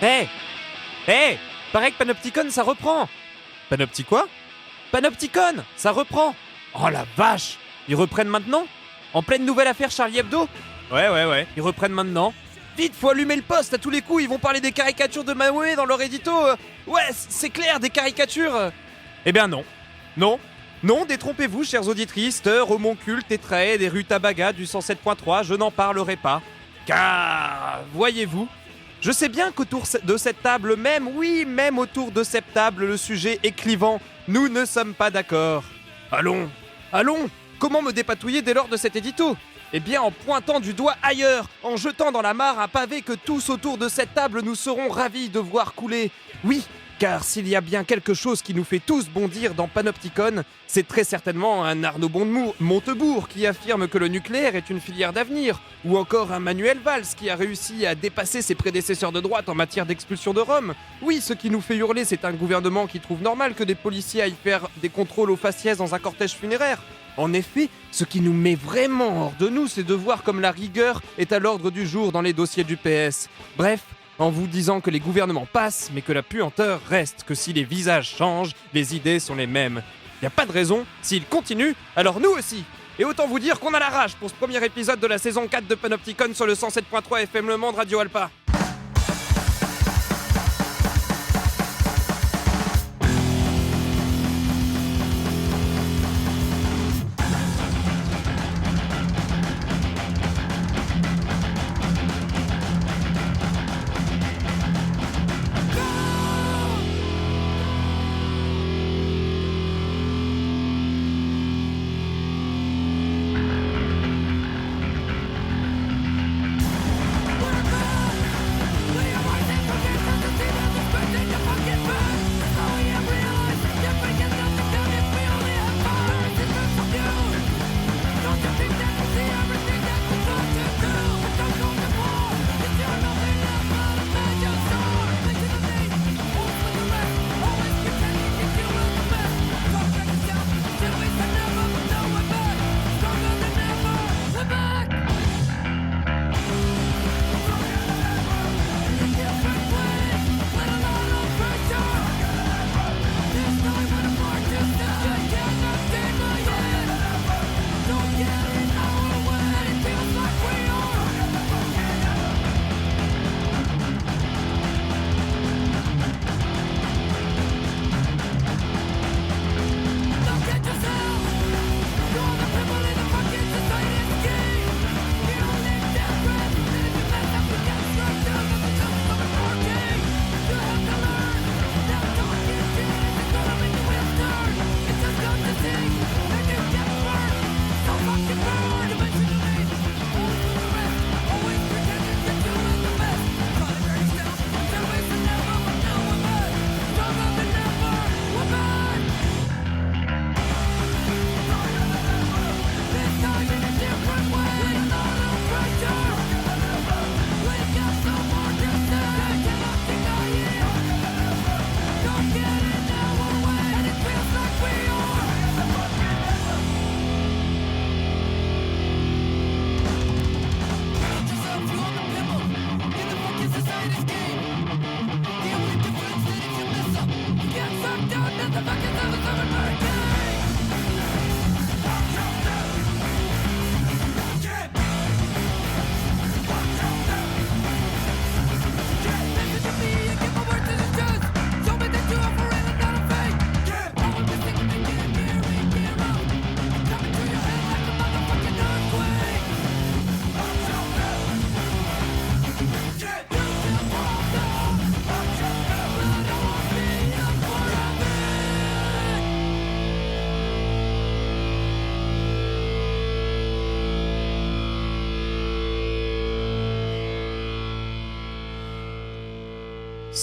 Hé Hé Paraît que Panopticon, ça reprend. Panopti quoi? Panopticon, ça reprend. Oh la vache! Ils reprennent maintenant? En pleine nouvelle affaire Charlie Hebdo? Ouais, ils reprennent maintenant. Vite, faut allumer le poste à tous les coups, ils vont parler des caricatures de Maoué dans leur édito. Ouais, c'est clair, des caricatures. Eh bien non. Non, détrompez-vous, chères auditrices, homoncules, tétraèdes et rutabaga du 107.3, je n'en parlerai pas. Car, voyez-vous, je sais bien qu'autour de cette table même, oui, même autour de cette table, le sujet est clivant. Nous ne sommes pas d'accord. Allons, comment me dépatouiller dès lors de cet édito? Eh bien en pointant du doigt ailleurs, en jetant dans la mare un pavé que tous autour de cette table nous serons ravis de voir couler. Oui, car s'il y a bien quelque chose qui nous fait tous bondir dans Panopticon, c'est très certainement un Arnaud Montebourg qui affirme que le nucléaire est une filière d'avenir, ou encore un Manuel Valls qui a réussi à dépasser ses prédécesseurs de droite en matière d'expulsion de Rome. Oui, ce qui nous fait hurler, c'est un gouvernement qui trouve normal que des policiers aillent faire des contrôles aux faciès dans un cortège funéraire. En effet, ce qui nous met vraiment hors de nous, c'est de voir comme la rigueur est à l'ordre du jour dans les dossiers du PS. Bref, en vous disant que les gouvernements passent, mais que la puanteur reste, que si les visages changent, les idées sont les mêmes. Y a pas de raison, s'ils continuent, alors nous aussi. Et autant vous dire qu'on a la rage pour ce premier épisode de la saison 4 de Panopticon sur le 107.3 FM Le Monde Radio Alpa.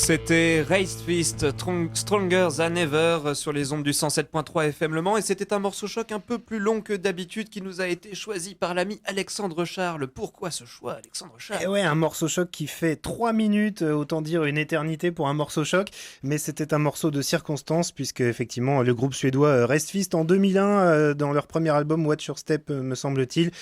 C'était Raised Fist, Stronger Than Ever sur les ondes du 107.3 FM Le Mans, et c'était un morceau choc un peu plus long que d'habitude qui nous a été choisi par l'ami Alexandre Charles. Pourquoi ce choix, Alexandre Charles ? Et ouais, un morceau choc qui fait 3 minutes, autant dire une éternité pour un morceau choc, mais c'était un morceau de circonstance puisque effectivement le groupe suédois Raised Fist en 2001, dans leur premier album Watch Your Step me semble-t-il,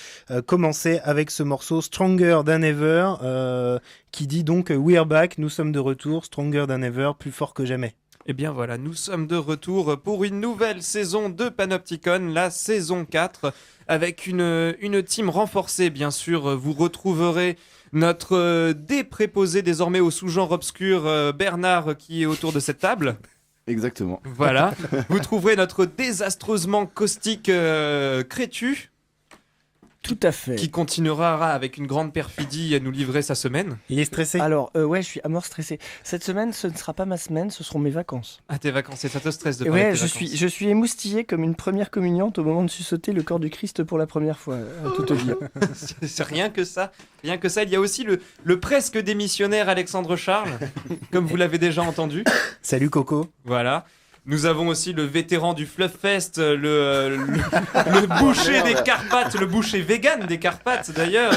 commençait avec ce morceau Stronger Than Ever, qui dit donc We're back, nous sommes de retour, Stronger Than Ever, plus fort que jamais. Eh bien voilà, nous sommes de retour pour une nouvelle saison de Panopticon, la saison 4, avec une team renforcée bien sûr. Vous retrouverez notre dépréposé désormais au sous-genre obscur Bernard qui est autour de cette table. Exactement. Voilà, vous trouverez notre désastreusement caustique Crétu, Tout à fait. qui continuera avec une grande perfidie à nous livrer sa semaine. Il est stressé. Alors, ouais, je suis à mort stressé. Cette semaine, ce ne sera pas ma semaine, ce seront mes vacances. Ah, tes vacances, et ça te stresse de parler de Ouais, tes je vacances. suis émoustillé comme une première communiante au moment de sucer le corps du Christ pour la première fois, à tout te dire. C'est rien que ça. Rien que ça. Il y a aussi le presque démissionnaire Alexandre Charles, comme vous l'avez déjà entendu. Salut Coco. Voilà. Nous avons aussi le vétéran du Fluff Fest, le boucher des Carpates, le boucher vegan des Carpates d'ailleurs.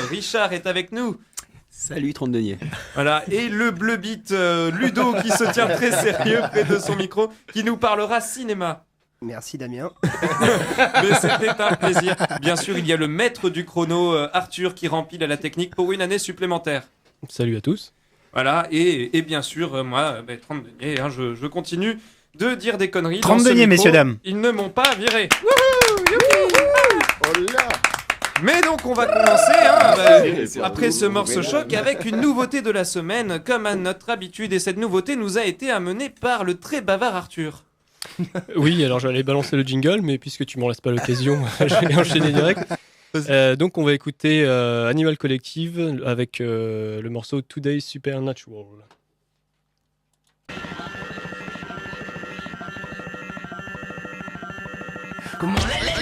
Richard est avec nous. Salut 30 deniers. Voilà. Et le bleu beat Ludo qui se tient très sérieux près de son micro, qui nous parlera cinéma. Merci Damien. Mais c'était un plaisir. Bien sûr, il y a le maître du chrono, Arthur, qui rempile à la technique pour une année supplémentaire. Salut à tous. Voilà, et bien sûr, moi, 30 deniers, hein, je continue de dire des conneries. 30 Dans ce deniers, micro, messieurs, dames. Ils ne m'ont pas viré. Oh là. Mais donc, on va commencer, après ce morceau choc, avec une nouveauté de la semaine, comme à notre habitude. Et cette nouveauté nous a été amenée par le très bavard Arthur. Oui, alors j'allais balancer le jingle, mais puisque tu m'en laisses pas l'occasion, je vais enchaîner direct. Donc on va écouter Animal Collective avec le morceau Today's Supernatural. Come on, let go.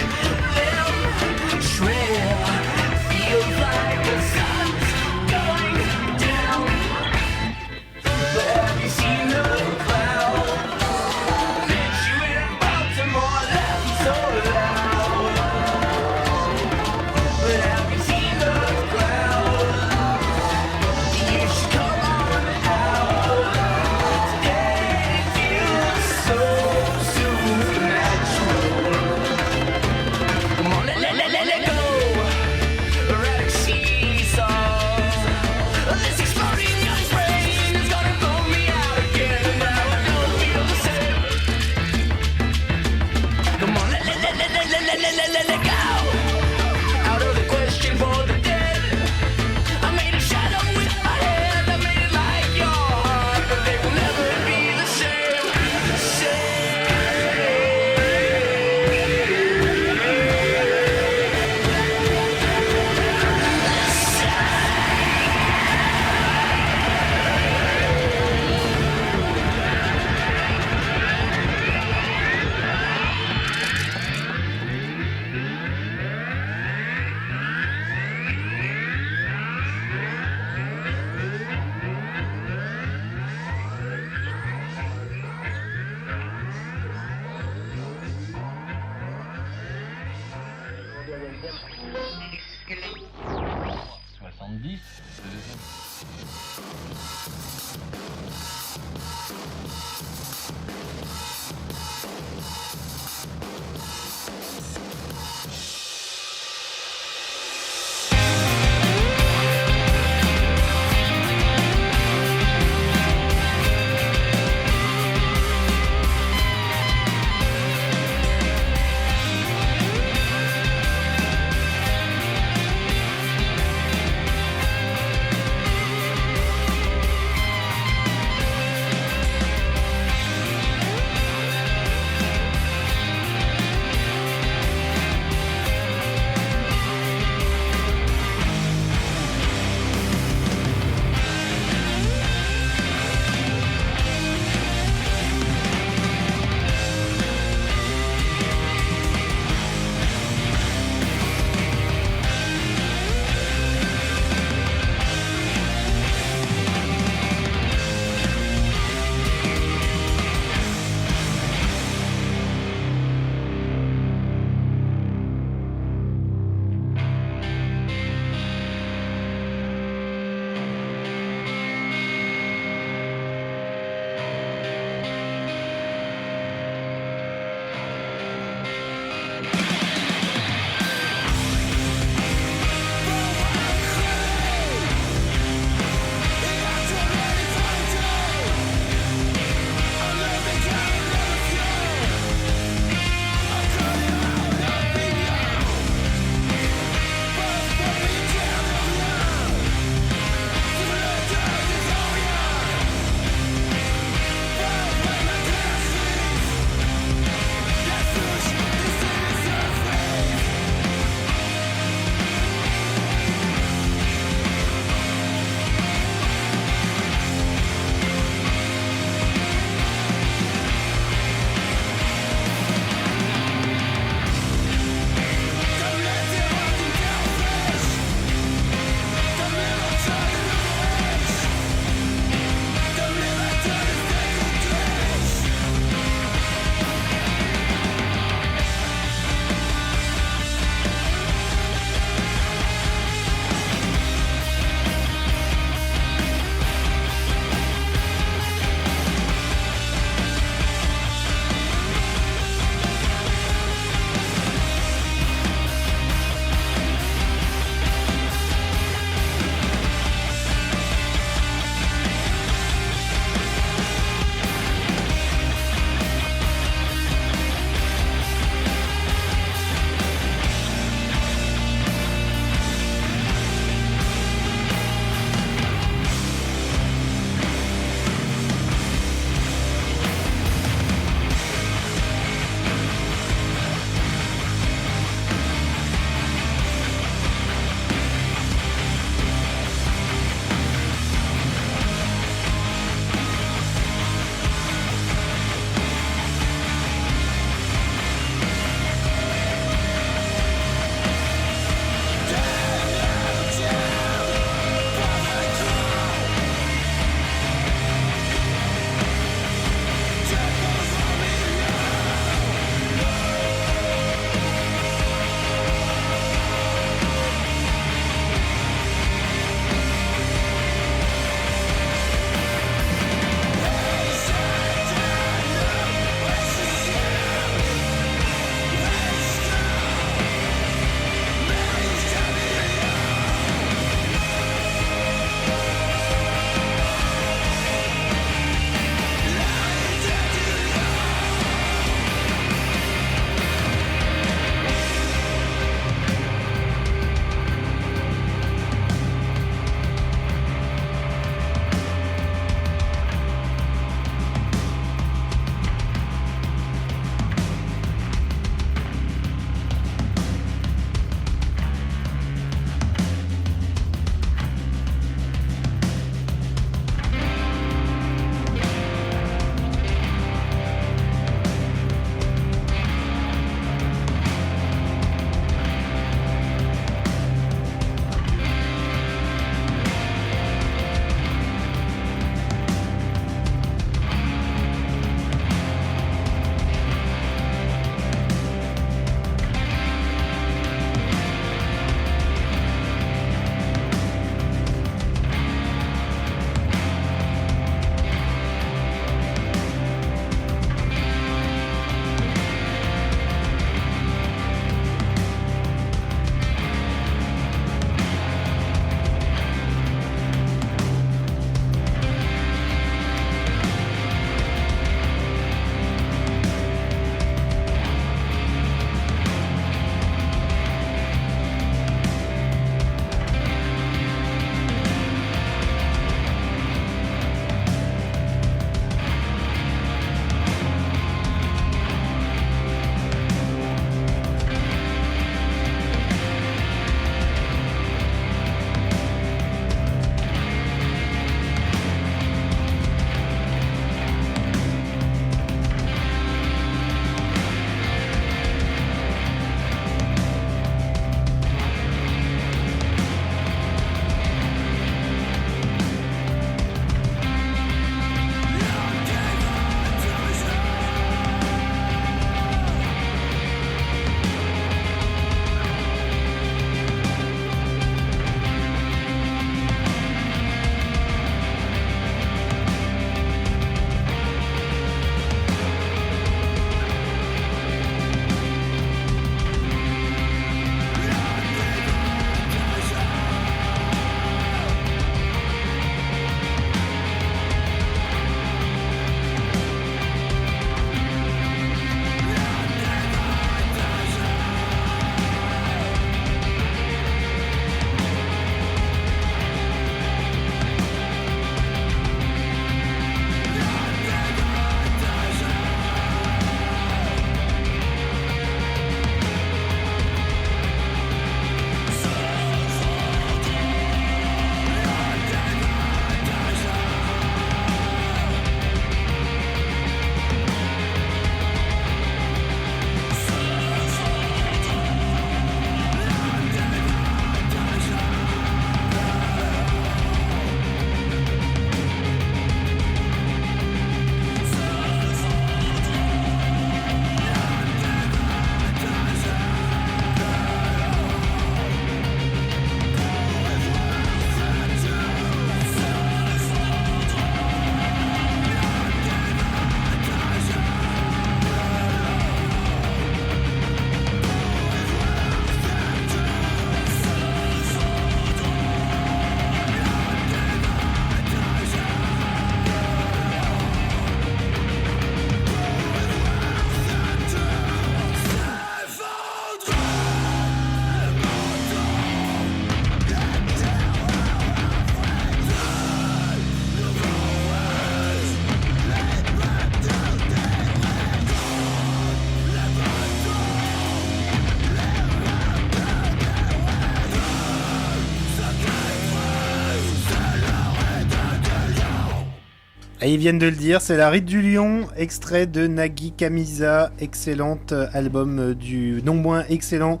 Et ils viennent de le dire, c'est La Rite du Lion, extrait de Nagi Kamisa, excellent album du non moins excellent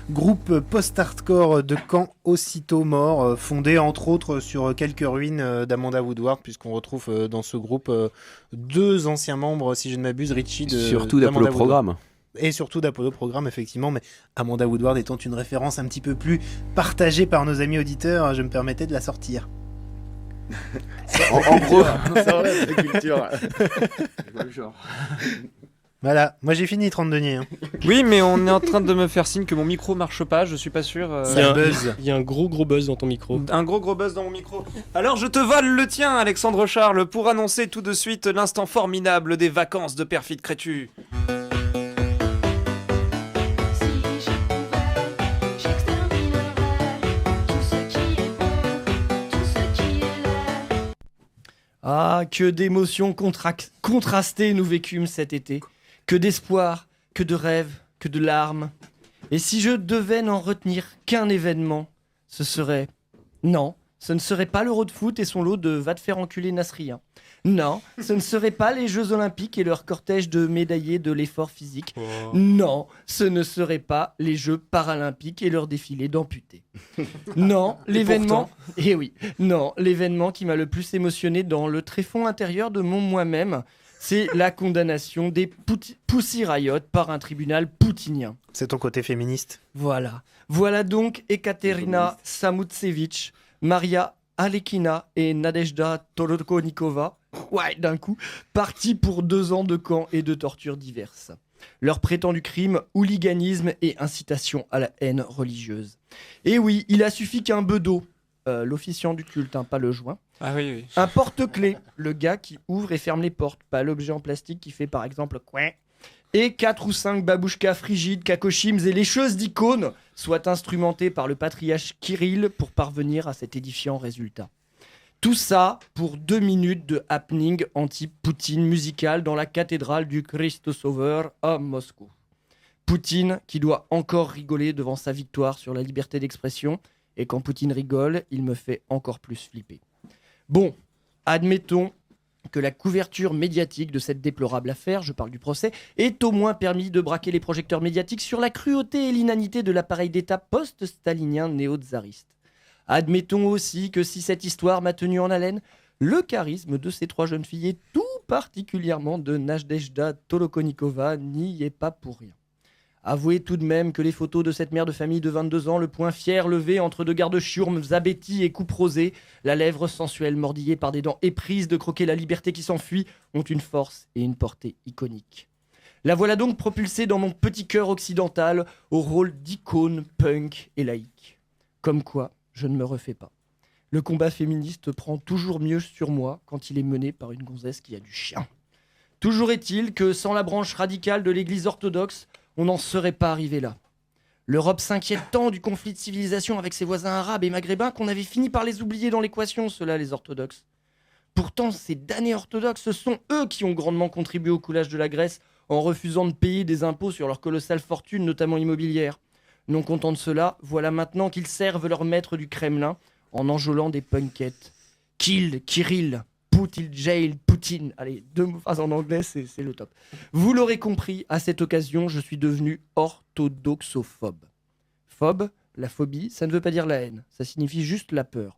groupe post-hardcore de Caen, aussitôt mort, fondé entre autres sur quelques ruines d'Amanda Woodward, puisqu'on retrouve dans ce groupe 2 anciens membres, si je ne m'abuse, Richie Surtout d'Apollo Programme. Et surtout d'Apollo Programme, effectivement, mais Amanda Woodward étant une référence un petit peu plus partagée par nos amis auditeurs, je me permettais de la sortir. En gros, Ça va, la culture. Voilà, moi j'ai fini 30 deniers. Hein. Oui, mais on est en train de me faire signe que mon micro marche pas, je suis pas sûr. Ça buzz. Il y a un gros buzz dans ton micro. Un gros buzz dans mon micro. Alors je te vole le tien, Alexandre Charles, pour annoncer tout de suite l'instant formidable des vacances de Perfide Crétu. Ah, que d'émotions contrastées nous vécûmes cet été. Que d'espoir, que de rêves, que de larmes. Et si je devais n'en retenir qu'un événement, ce serait... Non, ce ne serait pas l'Euro de foot et son lot de va te faire enculer Nasrien. Non, ce ne serait pas les Jeux Olympiques et leur cortège de médaillés de l'effort physique. Non, ce ne serait pas les Jeux Paralympiques et leur défilé d'amputés. Non, l'événement... Eh oui, non, l'événement qui m'a le plus émotionné dans le tréfonds intérieur de mon moi-même, c'est la condamnation des Pussy Riot par un tribunal poutinien. C'est ton côté féministe. Voilà. Voilà donc Ekaterina Samutsevich, Maria Alekina et Nadezhda Tolokonikova, ouais, d'un coup, partis pour 2 ans de camps et de tortures diverses. Leur prétendu crime, hooliganisme et incitation à la haine religieuse. Et oui, il a suffi qu'un bedeau, l'officiant du culte, hein, pas le joint, Ah oui. un porte-clés, le gars qui ouvre et ferme les portes, pas l'objet en plastique qui fait par exemple coin. Et 4 ou 5 babouchkas frigides, kakoshims et lécheuses d'icônes soient instrumentés par le patriarche Kirill pour parvenir à cet édifiant résultat. Tout ça pour 2 minutes de happening anti-Poutine musical dans la cathédrale du Christ Sauveur à Moscou. Poutine qui doit encore rigoler devant sa victoire sur la liberté d'expression, et quand Poutine rigole, il me fait encore plus flipper. Bon, admettons que la couverture médiatique de cette déplorable affaire, je parle du procès, ait au moins permis de braquer les projecteurs médiatiques sur la cruauté et l'inanité de l'appareil d'État post-stalinien néo-tsariste. Admettons aussi que si cette histoire m'a tenu en haleine, le charisme de ces 3 jeunes filles, et tout particulièrement de Nadezhda Tolokonikova, n'y est pas pour rien. Avouez tout de même que les photos de cette mère de famille de 22 ans, le poing fier levé entre 2 gardes-chiourmes, zabétis et coupe rosée, la lèvre sensuelle mordillée par des dents éprises de croquer la liberté qui s'enfuit, ont une force et une portée iconiques. La voilà donc propulsée dans mon petit cœur occidental au rôle d'icône punk et laïque. Comme quoi, je ne me refais pas. Le combat féministe prend toujours mieux sur moi quand il est mené par une gonzesse qui a du chien. Toujours est-il que sans la branche radicale de l'église orthodoxe, on n'en serait pas arrivé là. L'Europe s'inquiète tant du conflit de civilisation avec ses voisins arabes et maghrébins qu'on avait fini par les oublier dans l'équation, ceux-là, les orthodoxes. Pourtant, ces damnés orthodoxes, ce sont eux qui ont grandement contribué au coulage de la Grèce en refusant de payer des impôts sur leur colossale fortune, notamment immobilière. Non contents de cela, voilà maintenant qu'ils servent leur maître du Kremlin en enjôlant des punkettes. Kill, Kirill, put il jail, Poutine. Allez, 2 phrases en anglais, c'est le top. Vous l'aurez compris, à cette occasion, je suis devenu orthodoxophobe. Phobe, la phobie, ça ne veut pas dire la haine, ça signifie juste la peur.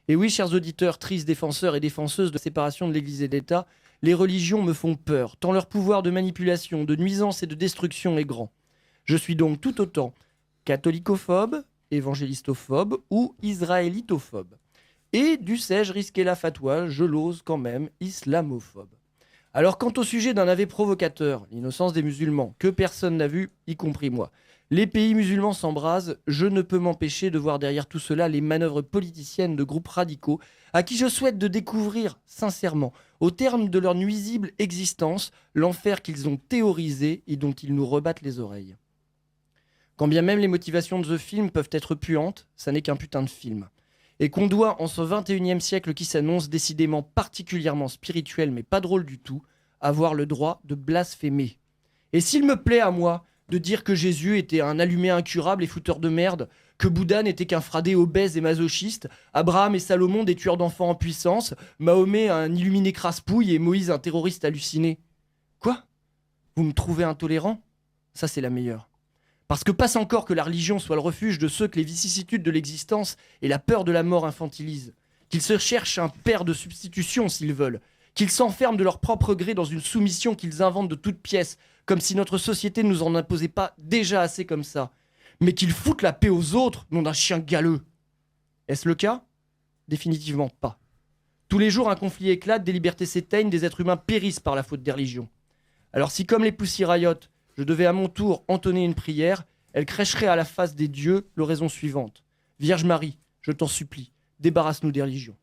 Et oui, chers auditeurs, tristes défenseurs et défenseuses de séparation de l'Église et de l'État, les religions me font peur, tant leur pouvoir de manipulation, de nuisance et de destruction est grand. Je suis donc tout autant catholicophobe, évangélistophobe ou israélitophobe. Et dussé-je risquer la fatwa, je l'ose quand même, islamophobe. Alors quant au sujet d'un aveu provocateur, l'innocence des musulmans, que personne n'a vu, y compris moi. Les pays musulmans s'embrasent, je ne peux m'empêcher de voir derrière tout cela les manœuvres politiciennes de groupes radicaux à qui je souhaite de découvrir, sincèrement, au terme de leur nuisible existence, l'enfer qu'ils ont théorisé et dont ils nous rebattent les oreilles. Quand bien même les motivations de The Film peuvent être puantes, ça n'est qu'un putain de film. Et qu'on doit, en ce 21e siècle qui s'annonce décidément particulièrement spirituel mais pas drôle du tout, avoir le droit de blasphémer. Et s'il me plaît à moi de dire que Jésus était un allumé incurable et fouteur de merde, que Bouddha n'était qu'un fradé obèse et masochiste, Abraham et Salomon des tueurs d'enfants en puissance, Mahomet un illuminé crasse-pouille et Moïse un terroriste halluciné. Quoi ? Vous me trouvez intolérant ? Ça, c'est la meilleure. Parce que passe encore que la religion soit le refuge de ceux que les vicissitudes de l'existence et la peur de la mort infantilisent. Qu'ils se cherchent un père de substitution s'ils veulent. Qu'ils s'enferment de leur propre gré dans une soumission qu'ils inventent de toutes pièces, comme si notre société ne nous en imposait pas déjà assez comme ça. Mais qu'ils foutent la paix aux autres, nom d'un chien galeux. Est-ce le cas ? Définitivement pas. Tous les jours, un conflit éclate, des libertés s'éteignent, des êtres humains périssent par la faute des religions. Alors si, comme les Pussy Riot, je devais à mon tour entonner une prière, elle crècherait à la face des dieux l'oraison suivante. Vierge Marie, je t'en supplie, débarrasse-nous des religions.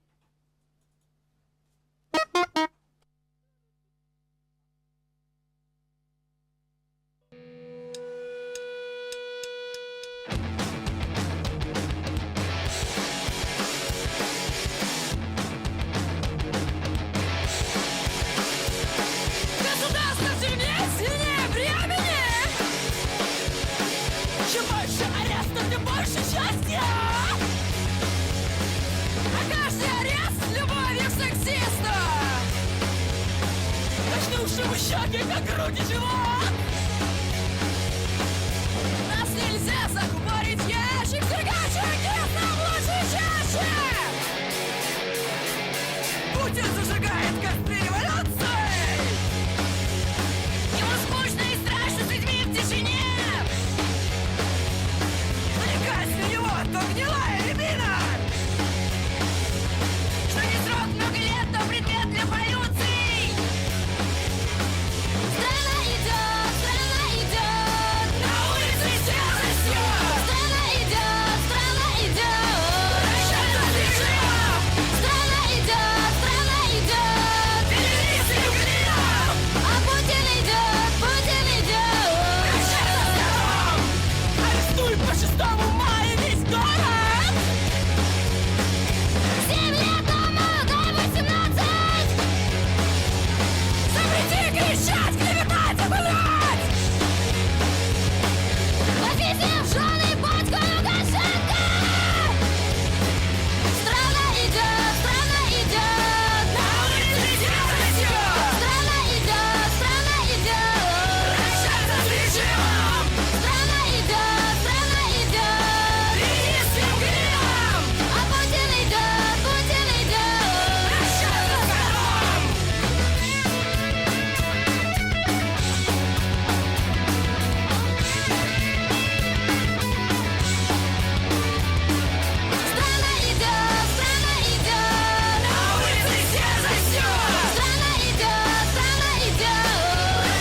Государство сильнее, сильнее времени! Чем больше арестов, тем больше счастья! А каждый арест с любовью к сексисту! Начнувшему щеки, как груди живот! Нас нельзя закупорить ящик, сжигачек, нет нам лучше чаще! Путин зажигает костры революции! Ему скучно и страшно с людьми в тишине. Лекарство у него то гнилая рябина, что не срок много лет, то предмет для полюций. Страна идет, на улице все растет. Страна идет, прощай с режимом. Страна идет, перелисты угринов. А Путин идет, прощай с разговором. Арестуй по 6 мая весь город. 7 лет тому, дай 18. Запрети кричать, клеветать, опылять. Возьмите в жены батьку Лукашенко. Страна идет, на улице все растет. Страна идет, прощай с режимом. Страна идет, перелисты угринов. А Путин идет, прощай с разговором. Страна идет, на улице все растет. Страна идет,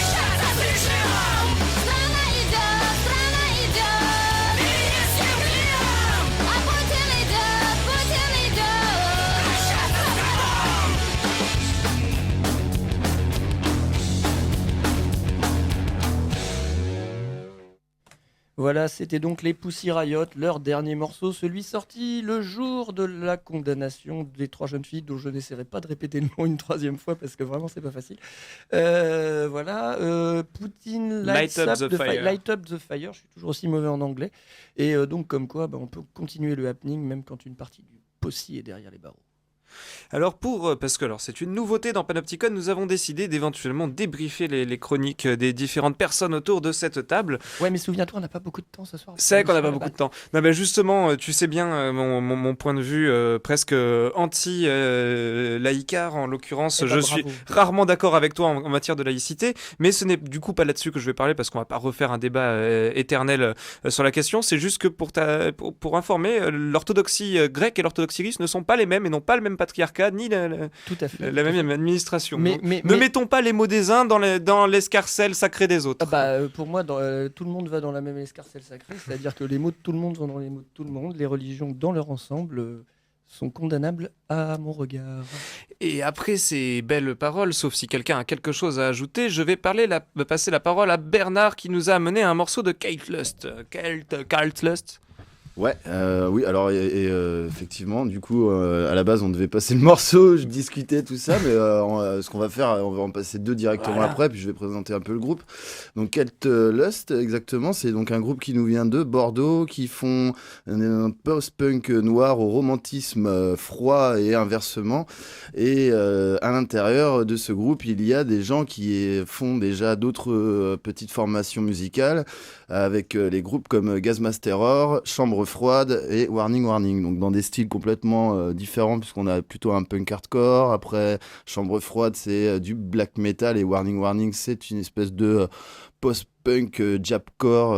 прощай с режимом. Страна идет, перелисты угринов. А Путин идет, прощай с разговором. Voilà, c'était donc les Pussy Riot, leur dernier morceau, celui sorti le jour de la condamnation des 3 jeunes filles, dont je n'essaierai pas de répéter le nom une 3e fois parce que vraiment c'est pas facile. Voilà, Poutine Light Up the Fire. Light Up the Fire, je suis toujours aussi mauvais en anglais. Et donc comme quoi, on peut continuer le happening même quand une partie du Pussy est derrière les barreaux. Alors parce que c'est une nouveauté dans Panopticon, nous avons décidé d'éventuellement débriefer les chroniques des différentes personnes autour de cette table. Ouais, mais souviens-toi, on n'a pas beaucoup de temps ce soir. C'est vrai qu'on n'a pas beaucoup de temps. Non, ben justement, tu sais bien mon point de vue presque anti-laïcard en l'occurrence. Je suis rarement d'accord avec toi en matière de laïcité, mais ce n'est du coup pas là-dessus que je vais parler parce qu'on va pas refaire un débat éternel sur la question. C'est juste que pour informer, l'orthodoxie grecque et l'orthodoxie russe ne sont pas les mêmes et n'ont pas le même patriarcat ni tout à fait, la même administration. Mais ne mettons pas les mots des uns dans l'escarcelle sacrée des autres. Pour moi, tout le monde va dans la même escarcelle sacrée, c'est-à-dire que les mots de tout le monde vont dans les mots de tout le monde, les religions dans leur ensemble sont condamnables à mon regard. Et après ces belles paroles, sauf si quelqu'un a quelque chose à ajouter, je vais passer la parole à Bernard qui nous a amené un morceau de Kate Lust. Kate Lust. Ouais, oui, alors effectivement, du coup, à la base, on devait passer le morceau, je discutais tout ça, mais ce qu'on va faire, on va en passer 2 directement Voilà. après, puis je vais présenter un peu le groupe. Donc, Cult Lust, exactement, c'est donc un groupe qui nous vient de Bordeaux, qui font un post-punk noir au romantisme froid et inversement. Et à l'intérieur de ce groupe, il y a des gens qui font déjà d'autres petites formations musicales, avec les groupes comme Gazmas Terror, Chambre Froide et Warning Warning. Donc dans des styles complètement différents, puisqu'on a plutôt un punk hardcore. Après, Chambre Froide, c'est du black metal, et Warning Warning, c'est une espèce de post-punk japcore,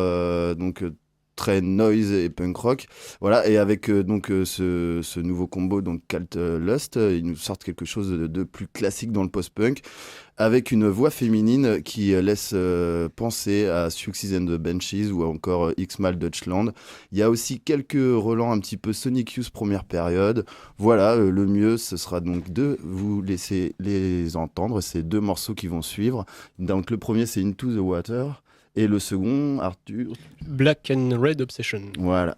très noise et punk rock. Voilà, et avec ce nouveau combo, donc Cult Lust, ils nous sortent quelque chose de plus classique dans le post-punk, avec une voix féminine qui laisse penser à Suxies and the Benchies ou encore X-Mal Deutschland. Il y a aussi quelques relents un petit peu Sonic Youth première période. Voilà, le mieux, ce sera donc de vous laisser les entendre, ces 2 morceaux qui vont suivre. Donc le premier, c'est Into the Water, et le second, Arthur, Black and Red Obsession. voilà.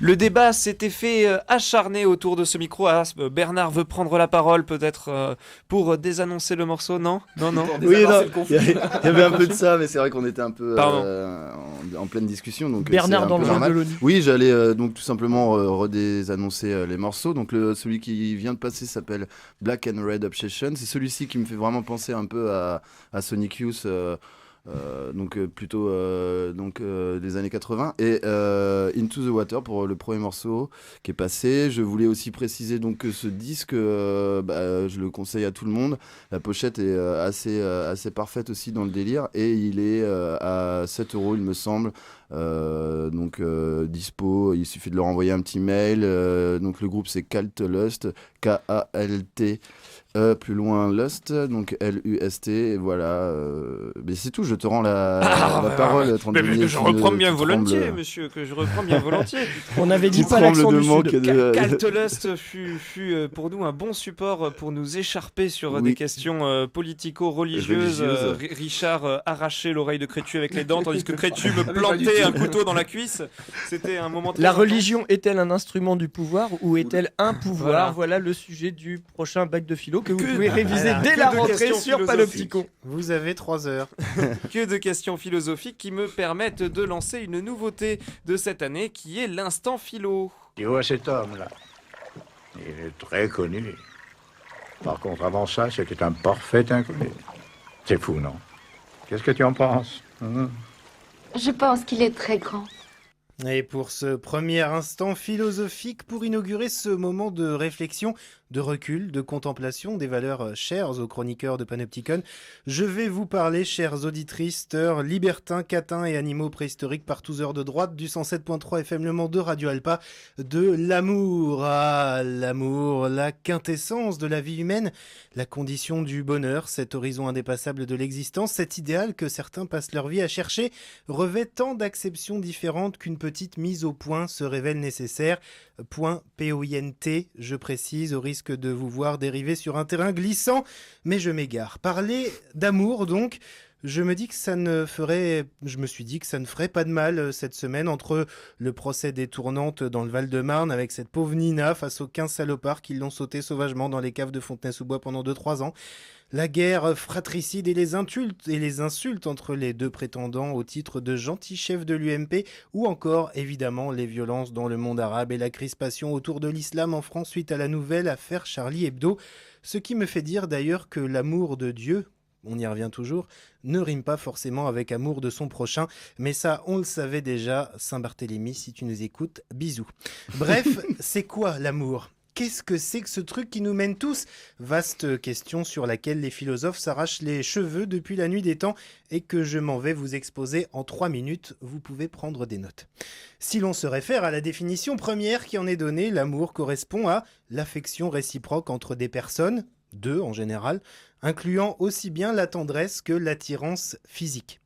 Le débat s'était fait acharné autour de ce micro. Ah, Bernard veut prendre la parole peut-être pour désannoncer le morceau, non? Non. Oui, non, il y avait un peu de ça, mais c'est vrai qu'on était un peu Pardon. en pleine discussion. Donc, Bernard c'est un dans peu le jeu de normal. l'ONU. Oui, j'allais donc tout simplement redésannoncer les morceaux. Donc celui qui vient de passer s'appelle Black and Red Obsession. C'est celui-ci qui me fait vraiment penser un peu à Sonic Youth. Donc plutôt des années 80 et Into the Water pour le premier morceau qui est passé. Je voulais aussi préciser donc que ce disque je le conseille à tout le monde. La pochette est assez parfaite aussi dans le délire et il est à 7 € il me semble. Dispo, il suffit de leur envoyer un petit mail. Donc le groupe c'est Cult Lust, K-A-L-T plus loin Lust, donc L-U-S-T, et voilà. Mais c'est tout, je te rends la parole. Mais je reprends bien volontiers, monsieur, que je reprends bien volontiers. On avait dit Tu pas trembles l'accent de du manque sud. de- Caltelust fut pour nous un bon support pour nous écharper sur Oui. des questions politico-religieuses. Religieuses. Richard arrachait l'oreille de Crétu avec les dents, tandis que Crétu me plantait un couteau dans la cuisse. C'était un moment très La intense. religion est-elle un instrument du pouvoir ou est-elle un pouvoir? Voilà. Voilà le sujet du prochain bac de philo que vous Que- pouvez réviser Voilà. dès Que la de rentrée questions sur philosophiques. Panopticon. Vous avez 3 heures. Que de questions philosophiques qui me permettent de lancer une nouveauté de cette année qui est l'instant philo. Tu vois cet homme-là? Il est très connu. Par contre, avant ça, c'était un parfait inconnu. C'est fou, non? Qu'est-ce que tu en penses? Je pense qu'il est très grand. Et pour ce premier instant philosophique, pour inaugurer ce moment de réflexion, de recul, de contemplation des valeurs chères aux chroniqueurs de Panopticon, je vais vous parler, chères auditrices, libertins, catins et animaux préhistoriques par tous heures de droite du 107.3 FM Le Mans de Radio Alpa, de l'amour. Ah, l'amour, la quintessence de la vie humaine, la condition du bonheur, cet horizon indépassable de l'existence, cet idéal que certains passent leur vie à chercher, revêt tant d'acceptions différentes qu'une petite mise au point se révèle nécessaire. Point P-O-I-N-T, je précise, au risque de vous voir dériver sur un terrain glissant, mais je m'égare. Parler d'amour, donc, je me suis dit que ça ne ferait pas de mal cette semaine entre le procès des tournantes dans le Val-de-Marne avec cette pauvre Nina face aux 15 salopards qui l'ont sauté sauvagement dans les caves de Fontenay-sous-Bois pendant 2-3 ans. La guerre fratricide et les insultes entre les deux prétendants au titre de gentils chefs de l'UMP, ou encore, évidemment, les violences dans le monde arabe et la crispation autour de l'islam en France suite à la nouvelle affaire Charlie Hebdo. Ce qui me fait dire d'ailleurs que l'amour de Dieu, on y revient toujours, ne rime pas forcément avec amour de son prochain, mais ça, on le savait déjà. Saint-Barthélemy, si tu nous écoutes, bisous. Bref, c'est quoi l'amour ? Qu'est-ce que c'est que ce truc qui nous mène tous ? Vaste question sur laquelle les philosophes s'arrachent les cheveux depuis la nuit des temps et que je m'en vais vous exposer en 3 minutes. Vous pouvez prendre des notes. Si l'on se réfère à la définition première qui en est donnée, l'amour correspond à l'affection réciproque entre des personnes, deux en général, incluant aussi bien la tendresse que l'attirance physique.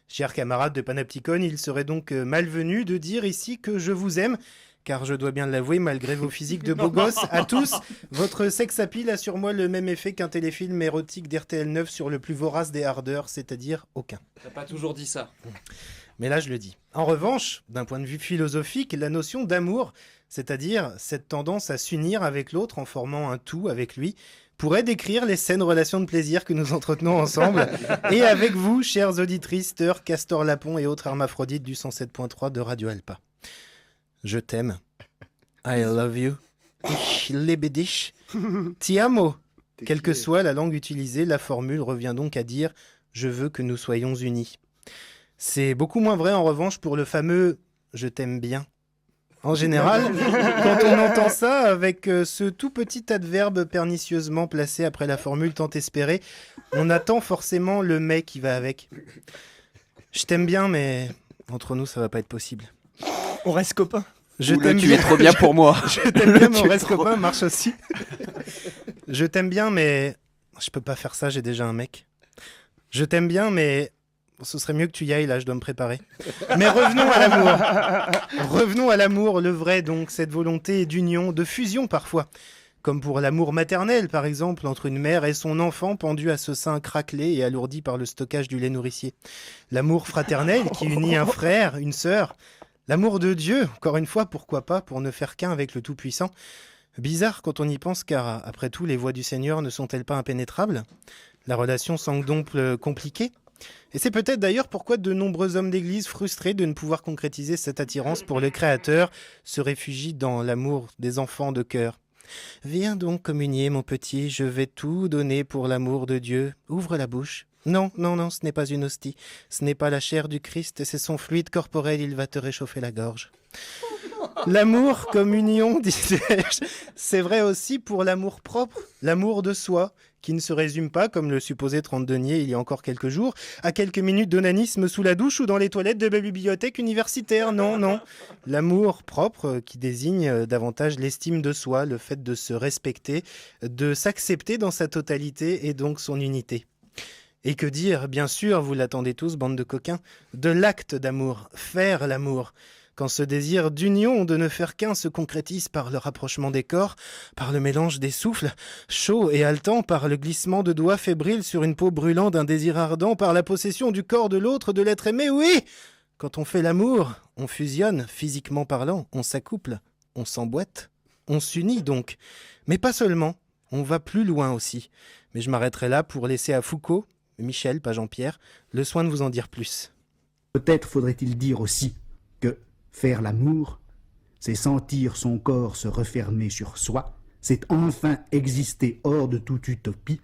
Chers camarades de Panopticon, il serait donc malvenu de dire ici que je vous aime, car je dois bien l'avouer, malgré vos physiques de beaux gosses, à tous, votre sex appeal a sur moi le même effet qu'un téléfilm érotique d'RTL 9 sur le plus vorace des hardeurs, c'est-à-dire aucun. T'as pas toujours dit ça. Mais là, je le dis. En revanche, d'un point de vue philosophique, la notion d'amour, c'est-à-dire cette tendance à s'unir avec l'autre en formant un tout avec lui, pourrait décrire les saines relations de plaisir que nous entretenons ensemble et avec vous, chères auditrices, Castor Lapon et autres hermaphrodites du 107.3 de Radio Alpa. Je t'aime. I love you. Ich liebe dich. Ti amo. Quelle que soit la langue utilisée, la formule revient donc à dire « je veux que nous soyons unis ». C'est beaucoup moins vrai en revanche pour le fameux « je t'aime bien ». En général, quand on entend ça avec ce tout petit adverbe pernicieusement placé après la formule tant espérée, on attend forcément le « mais » qui va avec. Je t'aime bien, mais entre nous, ça va pas être possible. On reste copains. Je Oula, t'aime tu bien. es trop bien pour moi. Je t'aime bien, mais on Tu es reste trop- copains, marche aussi. Je t'aime bien, mais je peux pas faire ça, j'ai déjà un mec. Je t'aime bien, mais ce serait mieux que tu y ailles, là, je dois me préparer. Mais revenons à l'amour. Revenons à l'amour, le vrai, donc, cette volonté d'union, de fusion parfois. Comme pour l'amour maternel, par exemple, entre une mère et son enfant pendu à ce sein craquelé et alourdi par le stockage du lait nourricier. L'amour fraternel qui unit un frère, une sœur. L'amour de Dieu, encore une fois, pourquoi pas, pour ne faire qu'un avec le Tout-Puissant. Bizarre quand on y pense, car après tout, les voies du Seigneur ne sont-elles pas impénétrables? La relation semble donc compliquée. Et c'est peut-être d'ailleurs pourquoi de nombreux hommes d'église frustrés de ne pouvoir concrétiser cette attirance pour le Créateur se réfugient dans l'amour des enfants de cœur. Viens donc communier, mon petit, je vais tout donner pour l'amour de Dieu. Ouvre la bouche. Non, non, non, ce n'est pas une hostie. Ce n'est pas la chair du Christ, c'est son fluide corporel, il va te réchauffer la gorge. L'amour comme union, disais-je, c'est vrai aussi pour l'amour propre, l'amour de soi, qui ne se résume pas, comme le supposait Trente-Denier il y a encore quelques jours, à quelques minutes d'onanisme sous la douche ou dans les toilettes de la bibliothèque universitaire. Non, non. L'amour propre qui désigne davantage l'estime de soi, le fait de se respecter, de s'accepter dans sa totalité et donc son unité. Et que dire, bien sûr, vous l'attendez tous, bande de coquins, de l'acte d'amour, faire l'amour. Quand ce désir d'union, de ne faire qu'un, se concrétise par le rapprochement des corps, par le mélange des souffles, chaud et haletant, par le glissement de doigts fébriles sur une peau brûlante d'un désir ardent, par la possession du corps de l'autre, de l'être aimé, oui! Quand on fait l'amour, on fusionne, physiquement parlant, on s'accouple, on s'emboîte, on s'unit donc. Mais pas seulement, on va plus loin aussi. Mais je m'arrêterai là pour laisser à Foucault, Michel, pas Jean-Pierre, le soin de vous en dire plus. Peut-être faudrait-il dire aussi que faire l'amour, c'est sentir son corps se refermer sur soi, c'est enfin exister hors de toute utopie,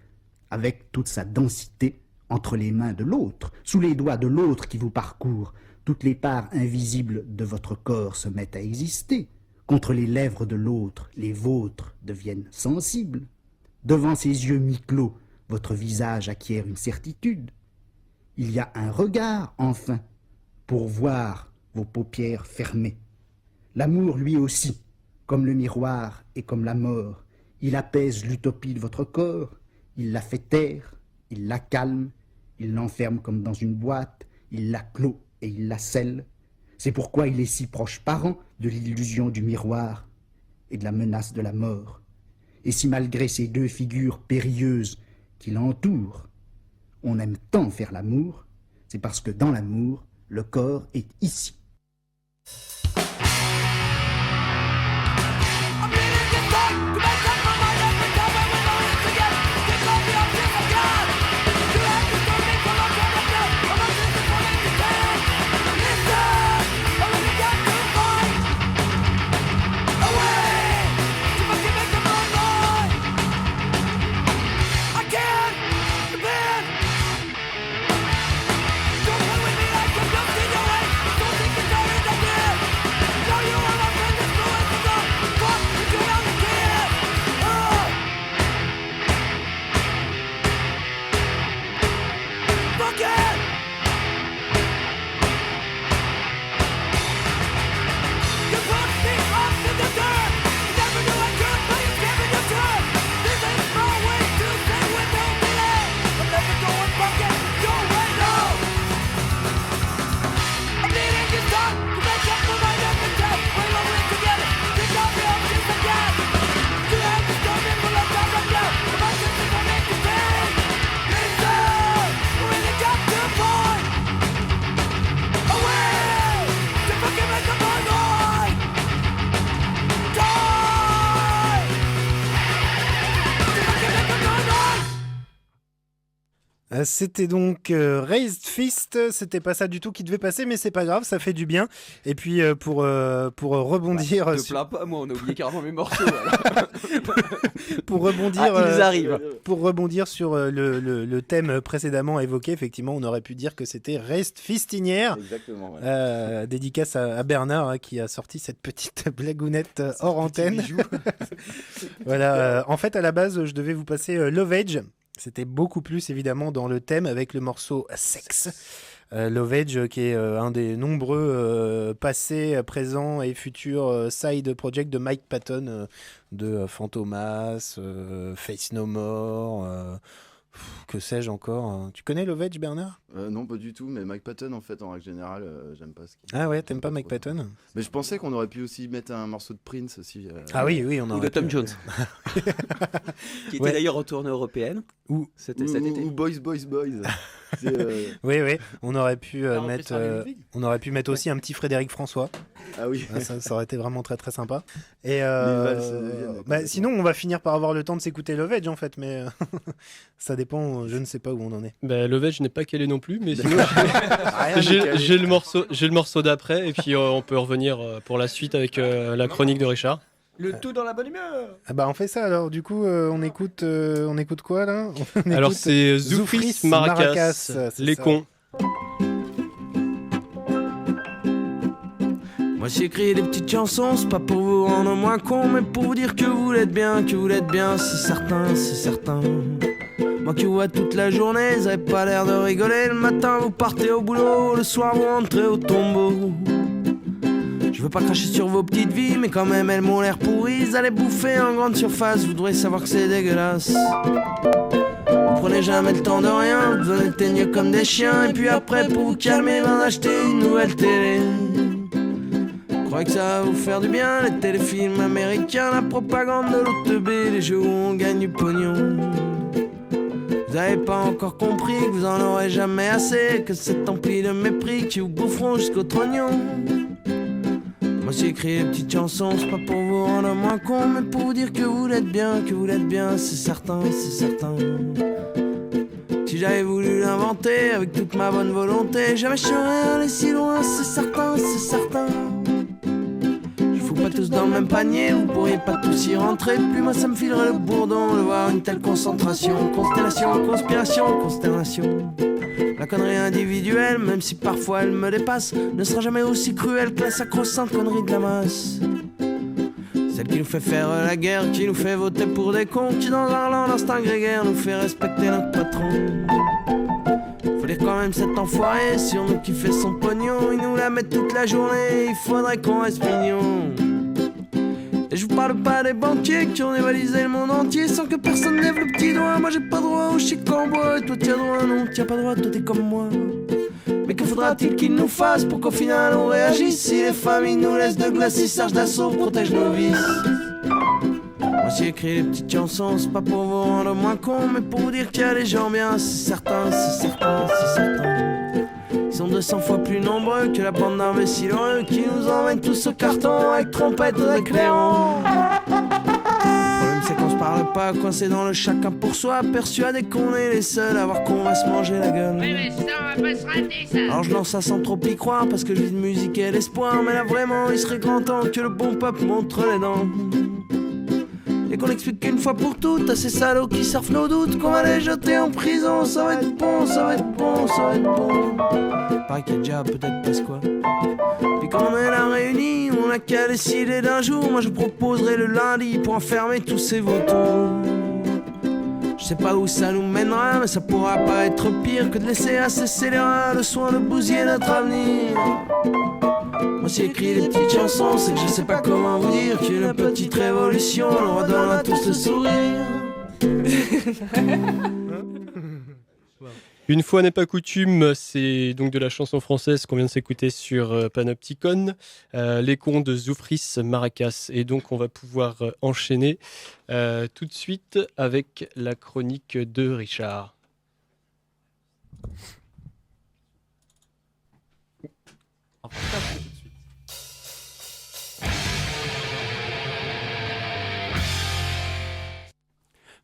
avec toute sa densité, entre les mains de l'autre, sous les doigts de l'autre qui vous parcourt. Toutes les parts invisibles de votre corps se mettent à exister. Contre les lèvres de l'autre, les vôtres deviennent sensibles. Devant ses yeux mi-clos, votre visage acquiert une certitude. Il y a un regard, enfin, pour voir vos paupières fermées. L'amour, lui aussi, comme le miroir et comme la mort, il apaise l'utopie de votre corps, il la fait taire, il la calme, il l'enferme comme dans une boîte, il la clôt et il la scelle. C'est pourquoi il est si proche parent de l'illusion du miroir et de la menace de la mort. Et si malgré ces deux figures périlleuses qui l'entourent, on aime tant faire l'amour, c'est parce que dans l'amour, le corps est ici. C'était donc Raised Fist, c'était pas ça du tout qui devait passer, mais c'est pas grave, ça fait du bien. Et puis pour rebondir... Bah, je te plains pas, moi on a oublié carrément mes morceaux. Alors. pour rebondir, ils arrivent. Pour rebondir sur le thème précédemment évoqué, effectivement, on aurait pu dire que c'était Raised Fistinière. Exactement. Ouais. Dédicace à Bernard hein, qui a sorti cette petite blagounette hors antenne. Voilà. En fait, à la base, je devais vous passer Love Age. C'était beaucoup plus évidemment dans le thème avec le morceau Sex. Love Age qui est un des nombreux passés, présents et futurs side projects de Mike Patton, de Fantomas, Face No More, que sais-je encore. Hein. Tu connais Love Age, Bernard ? Non, pas du tout, mais Mike Patton, en fait, en règle générale, j'aime pas ce qu'il... Ah ouais, t'aimes pas Mike Patton ? Mais je pensais qu'on aurait pu aussi mettre un morceau de Prince aussi. Ah oui, on aurait ou de Tom Jones. Qui était d'ailleurs en tournée européenne. Ou cet été. Ou Boys. Oui, oui, on aurait pu La mettre, reprise par Ludwig. on aurait pu mettre aussi un petit Frédéric François. Ah oui. Ça aurait été vraiment très très sympa. Et valses de Vienne, bah, sinon, on va finir par avoir le temps de s'écouter Love Edge en fait, mais ça dépend. Je ne sais pas où on en est. Bah, Love Edge, je n'ai pas calé non plus, mais sinon Rien j'ai n'est calé. j'ai le morceau d'après et puis on peut revenir pour la suite avec la chronique de Richard. Le tout dans la bonne humeur. Ah bah on fait ça alors. Du coup, on écoute quoi là? On Alors écoute c'est Zoufris Zoufris Maracas, c'est les ça. cons. Moi j'ai écrit des petites chansons, c'est pas pour vous rendre moins con, mais pour vous dire que vous l'êtes bien, c'est certain, c'est certain. Moi qui vous vois toute la journée, vous avez pas l'air de rigoler. Le matin vous partez au boulot, le soir vous rentrez au tombeau. Je veux pas cracher sur vos petites vies, mais quand même elles m'ont l'air pourries. Vous allez bouffer en grande surface, vous devrez savoir que c'est dégueulasse. Vous prenez jamais le temps de rien, vous en éteignez comme des chiens. Et puis après pour vous calmer, vous en achetez une nouvelle télé. Je crois que ça va vous faire du bien, les téléfilms américains, la propagande de l'OTB, les jeux où on gagne du pognon. Vous avez pas encore compris que vous en aurez jamais assez, que c'est empli de mépris qui vous boufferont jusqu'au trognon. Moi j'ai écrit des petites chansons, c'est pas pour vous rendre moins con, mais pour vous dire que vous l'êtes bien, c'est certain, c'est certain. Si j'avais voulu l'inventer avec toute ma bonne volonté, jamais je serais allé si loin, c'est certain, c'est certain. Je fous pas tous dans le même panier, vous pourriez pas tous y rentrer, puis moi ça me filerait le bourdon de voir une telle concentration. Constellation, conspiration, consternation. La connerie individuelle, même si parfois elle me dépasse, ne sera jamais aussi cruelle que la sacro-sainte connerie de la masse. Celle qui nous fait faire la guerre, qui nous fait voter pour des cons, qui dans un land d'instinct grégaire nous fait respecter notre patron. Faut dire quand même cet enfoiré sur nous qui fait son pognon, il nous la met toute la journée, il faudrait qu'on reste mignon. Et je vous parle pas des banquiers qui ont dévalisé le monde entier sans que personne lève le petit doigt. Moi j'ai pas droit au chic en bois, et toi t'y as droit, non t'y as pas droit, toi t'es comme moi. Mais que faudra-t-il qu'ils nous fassent pour qu'au final on réagisse? Si les familles nous laissent de glace, si Serge d'assaut protège nos vices. Moi j'ai écrit des petites chansons, c'est pas pour vous rendre moins con, mais pour vous dire qu'il y a des gens bien, c'est certain, c'est certain, c'est certain. Ils sont 200 fois plus nombreux que la bande d'imbéciles heureux qui nous emmènent tous au carton avec trompettes et éclairants. Le problème c'est qu'on se parle pas, coincé dans le chacun pour soi, persuadé qu'on est les seuls à voir qu'on va se manger la gueule. Oui, mais ça, on va pas se rater, ça. Alors je lance ça sans trop y croire parce que je vis de musique et l'espoir, mais là vraiment il serait grand temps que le bon peuple montre les dents. Et qu'on explique une fois pour toutes à ces salauds qui surfent nos doutes qu'on va les jeter en prison. Ça va être bon, ça va être bon, ça va être bon. Pareil qu'il y a déjà peut-être pas quoi. Puis quand on est là réunis, on a qu'à décider d'un jour. Moi je proposerai le lundi pour enfermer tous ces vautours. Je sais pas où ça nous mènera, mais ça pourra pas être pire que de laisser à ces scélérats le soin de bousiller notre avenir. Moi j'ai écrit des petites chansons, c'est que je sais pas comment vous dire qu'une petite révolution nous redonne à tous le sourire. Une fois n'est pas coutume, c'est donc de la chanson française qu'on vient de s'écouter sur Panopticon, les cons de Zoufris Maracas. Et donc on va pouvoir enchaîner tout de suite avec la chronique de Richard.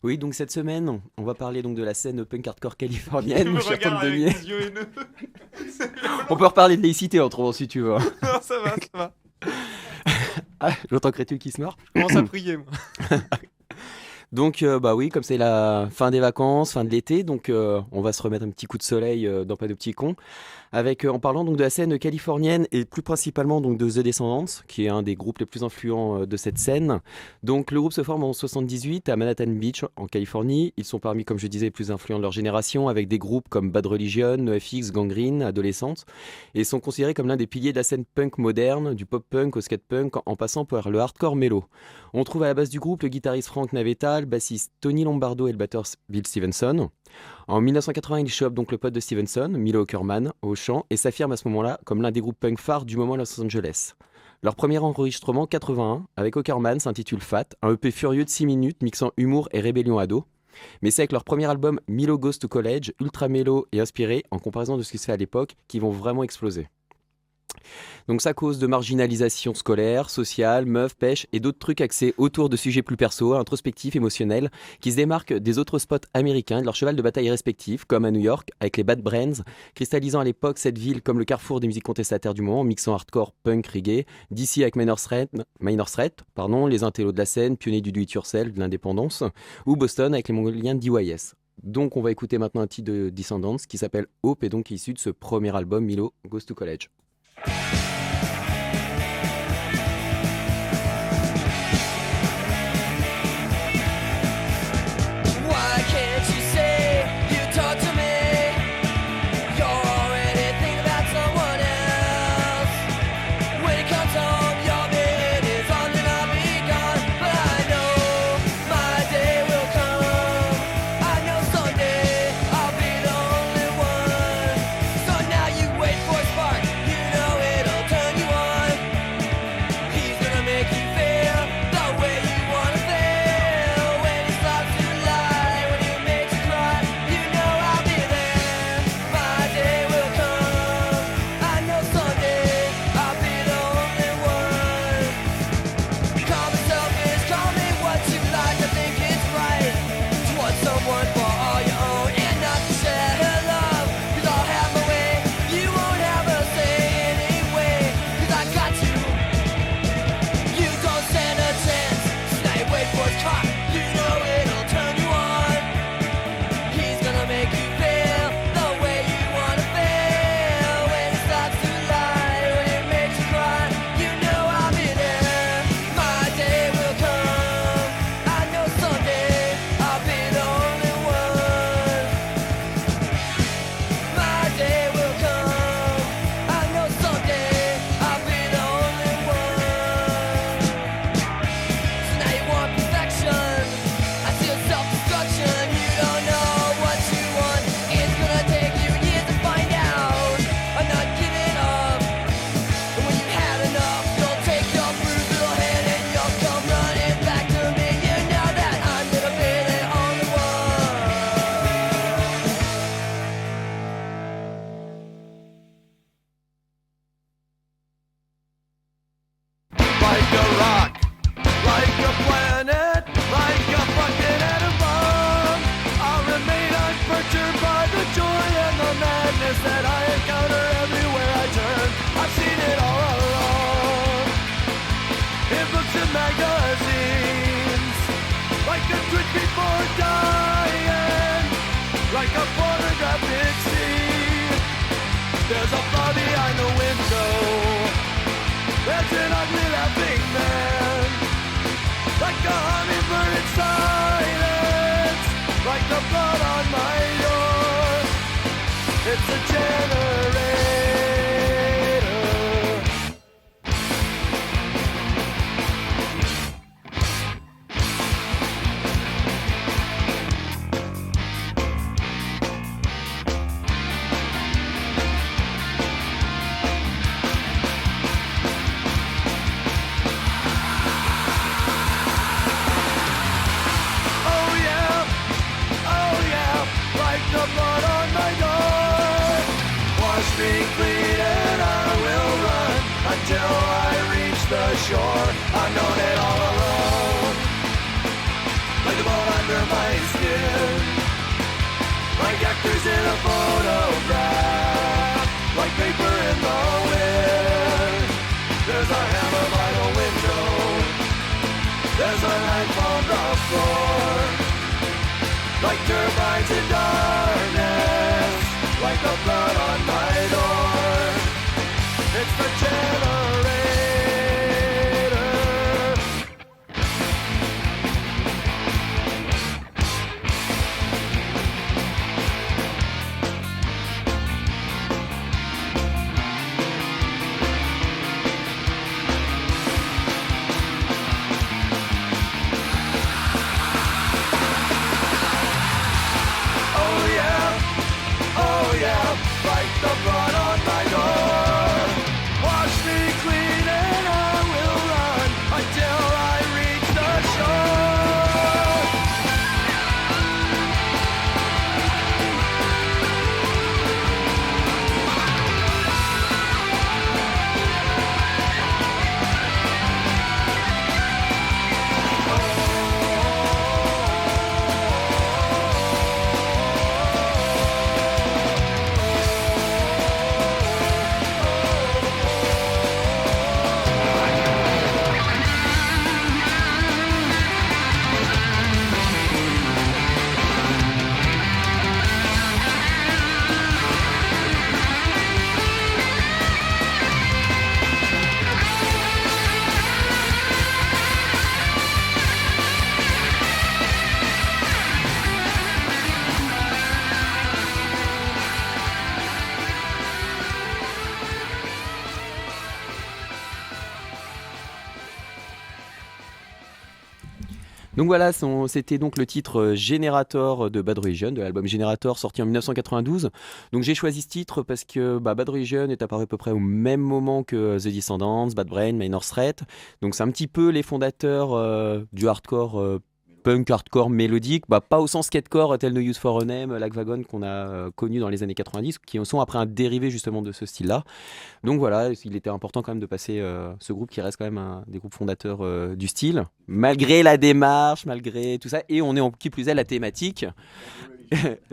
Oui, donc cette semaine, on va parler donc de la scène punk hardcore californienne, mon cher Tom Demier. On peut reparler de laïcité autrement si tu veux. Non, ça va. Ah, j'entends Crétul qui se marre. Je commence à prier, moi. Donc, bah oui, comme c'est la fin des vacances, fin de l'été, donc on va se remettre un petit coup de soleil dans Pas de petits cons, avec en parlant donc de la scène californienne et plus principalement donc de The Descendants, qui est un des groupes les plus influents de cette scène. Donc le groupe se forme en 78 à Manhattan Beach en Californie. Ils sont parmi, comme je disais, les plus influents de leur génération, avec des groupes comme Bad Religion, NoFX, Gangrene, Adolescente, et sont considérés comme l'un des piliers de la scène punk moderne, du pop-punk au skate-punk, en passant par le hardcore mélo. On trouve à la base du groupe le guitariste Frank Navetta, le bassiste Tony Lombardo et le batteur Bill Stevenson. En 1980, il chope donc le pote de Stevenson, Milo Ockerman, au chant, et s'affirme à ce moment-là comme l'un des groupes punk phares du moment à Los Angeles. Leur premier enregistrement, 81, avec Ockerman, s'intitule Fat, un EP furieux de 6 minutes mixant humour et rébellion ado. Mais c'est avec leur premier album Milo Goes to College, ultra mélo et inspiré, en comparaison de ce qui se fait à l'époque, qu'ils vont vraiment exploser. Donc ça cause de marginalisation scolaire, sociale, meufs, pêche et d'autres trucs axés autour de sujets plus perso, introspectifs, émotionnels, qui se démarquent des autres spots américains et de leur cheval de bataille respectifs, comme à New York, avec les Bad Brains, cristallisant à l'époque cette ville comme le carrefour des musiques contestataires du moment, mixant hardcore, punk, reggae, d'ici avec Minor Threat, les intellos de la scène, pionniers du do-it-yourself, de l'indépendance, ou Boston avec les Mongoliens d'EYS. Donc on va écouter maintenant un titre de Descendants qui s'appelle Hope et donc qui est issu de ce premier album Milo Goes to College. Like the blood on my door. Wash me Donc voilà, c'était donc le titre Generator de Bad Religion, de l'album Generator sorti en 1992. Donc j'ai choisi ce titre parce que Bad Religion est apparu à peu près au même moment que The Descendants, Bad Brain, Minor Threat. Donc c'est un petit peu les fondateurs du hardcore punk hardcore mélodique, pas au sens skatecore tel No Use for a Name, Lagwagon qu'on a connu dans les années 90, qui sont après un dérivé justement de ce style-là. Donc voilà, il était important quand même de passer ce groupe qui reste quand même un des groupes fondateurs du style, malgré la démarche, malgré tout ça, et on est en qui plus est la thématique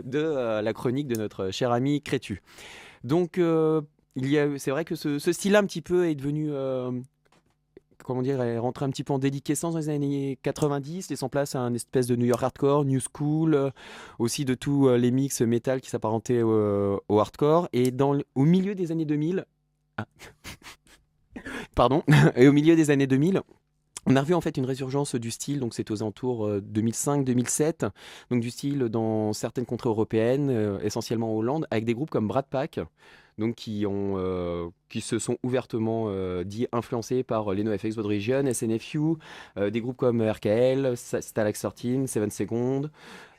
de la chronique de notre cher ami Crétu. Donc c'est vrai que ce style-là un petit peu est devenu... comment dire, est rentré un petit peu en déliquescence dans les années 90, laissant place à un espèce de New York hardcore, New School, aussi de tous les mix métal qui s'apparentaient au hardcore. Et au milieu des années 2000, et au milieu des années 2000, on a revu en fait une résurgence du style, donc c'est aux alentours 2005-2007, donc du style dans certaines contrées européennes, essentiellement en Hollande, avec des groupes comme Brat Pack, donc qui se sont ouvertement dit influencés par les NoFX, Bad Religion, SNFU, des groupes comme RKL, Stalag 13, Seven Seconds,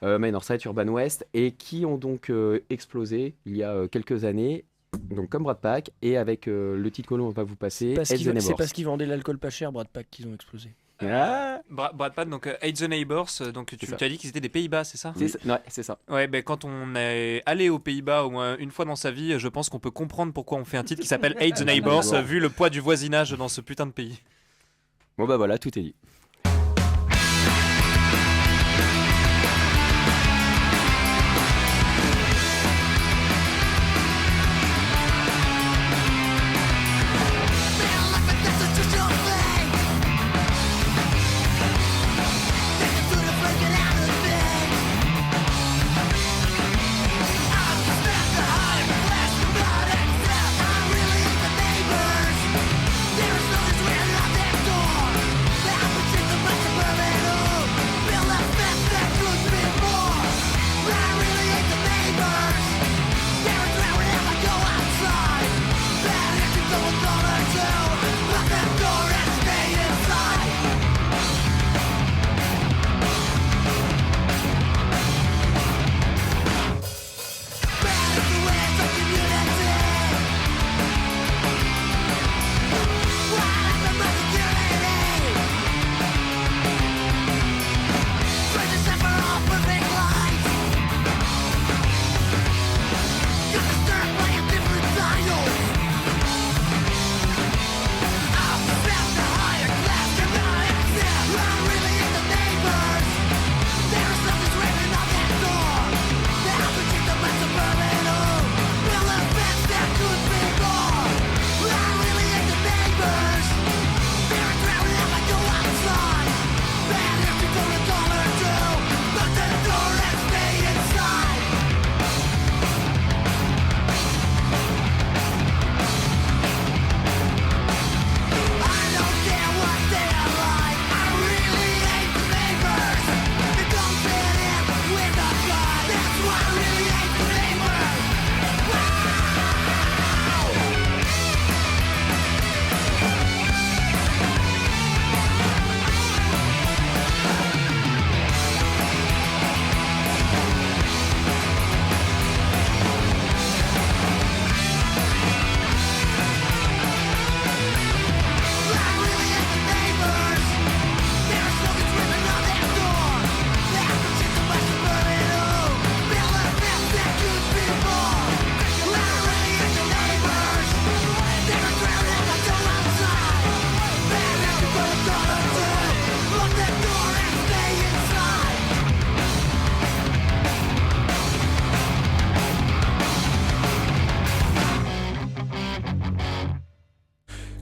Minor Threat, Urban West, et qui ont donc explosé il y a quelques années. Donc comme Brat Pack, et avec le titre que l'on va vous passer, c'est parce qu'ils vendaient l'alcool pas cher, Brat Pack, qu'ils ont explosé. Brad Pack, donc Hate the Neighbors, donc tu as dit qu'ils étaient des Pays-Bas, c'est ça? Ouais, c'est ça. Ouais, quand on est allé aux Pays-Bas au moins une fois dans sa vie, je pense qu'on peut comprendre pourquoi on fait un titre qui s'appelle Hate the Neighbors, vu le poids du voisinage dans ce putain de pays. Bon voilà, tout est dit.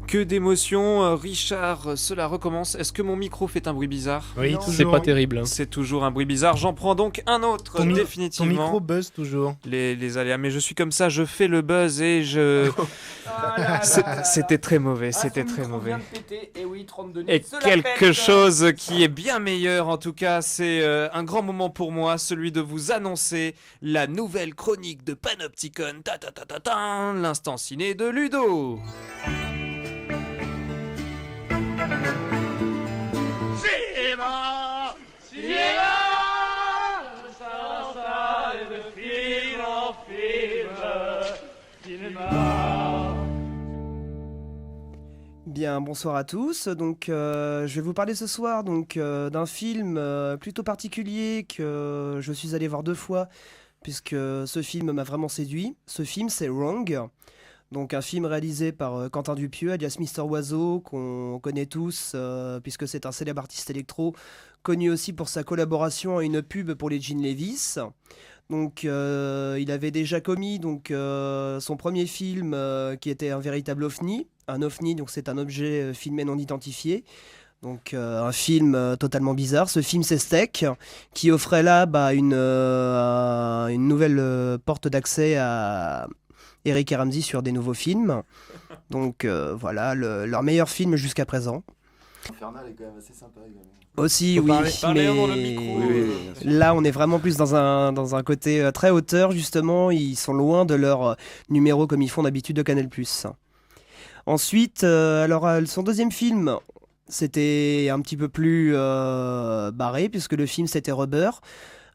Que d'émotions, Richard, cela recommence. Est-ce que mon micro fait un bruit bizarre? Oui, toujours. C'est pas terrible. Hein. C'est toujours un bruit bizarre. J'en prends donc un autre, définitivement. Ton micro buzz toujours. Les aléas, mais je suis comme ça, je fais le buzz et c'était très mauvais, c'était très mauvais. Et quelque chose qui est bien meilleur, en tout cas, c'est un grand moment pour moi, celui de vous annoncer la nouvelle chronique de Panopticon, l'instant ciné de Ludo. bien, bonsoir à tous. Donc, je vais vous parler ce soir d'un film plutôt particulier que je suis allé voir 2 fois, puisque ce film m'a vraiment séduit. Ce film, c'est Wrong. Donc, un film réalisé par Quentin Dupieux, alias Mister Oiseau, qu'on connaît tous, puisque c'est un célèbre artiste électro, connu aussi pour sa collaboration à une pub pour les jeans Levi's. Donc, il avait déjà commis son premier film qui était un véritable ovni. Un ovni, donc c'est un objet filmé non identifié. Donc, un film totalement bizarre. Ce film, c'est Steak, qui offrait là une nouvelle porte d'accès à Eric et Ramsey sur des nouveaux films. Donc, voilà, leur meilleur film jusqu'à présent. Infernal est quand même assez sympa également. Aussi, Faut oui, parler mais dans le micro. là, on est vraiment plus dans un côté très hauteur, justement. Ils sont loin de leur numéro comme ils font d'habitude de Canal+. Ensuite, son deuxième film, c'était un petit peu plus barré, puisque le film, c'était Rubber,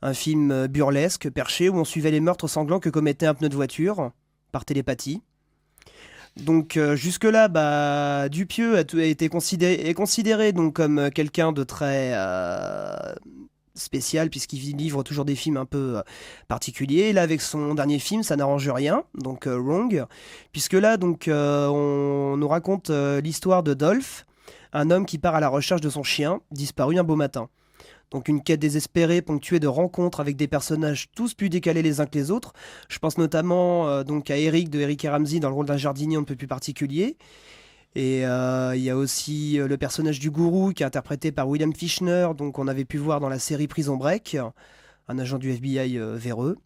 un film burlesque, perché, où on suivait les meurtres sanglants que commettait un pneu de voiture, par télépathie. Donc jusque-là, Dupieux est considéré donc comme quelqu'un de très spécial, puisqu'il livre toujours des films un peu particuliers. Et là, avec son dernier film, ça n'arrange rien, donc Wrong, puisque là, on nous raconte l'histoire de Dolph, un homme qui part à la recherche de son chien, disparu un beau matin. Donc une quête désespérée ponctuée de rencontres avec des personnages tous plus décalés les uns que les autres. Je pense notamment à Eric de Eric et Ramsey dans le rôle d'un jardinier un peu plus particulier. Et il y a aussi le personnage du gourou qui est interprété par William Fichtner, donc on avait pu voir dans la série Prison Break, un agent du FBI véreux.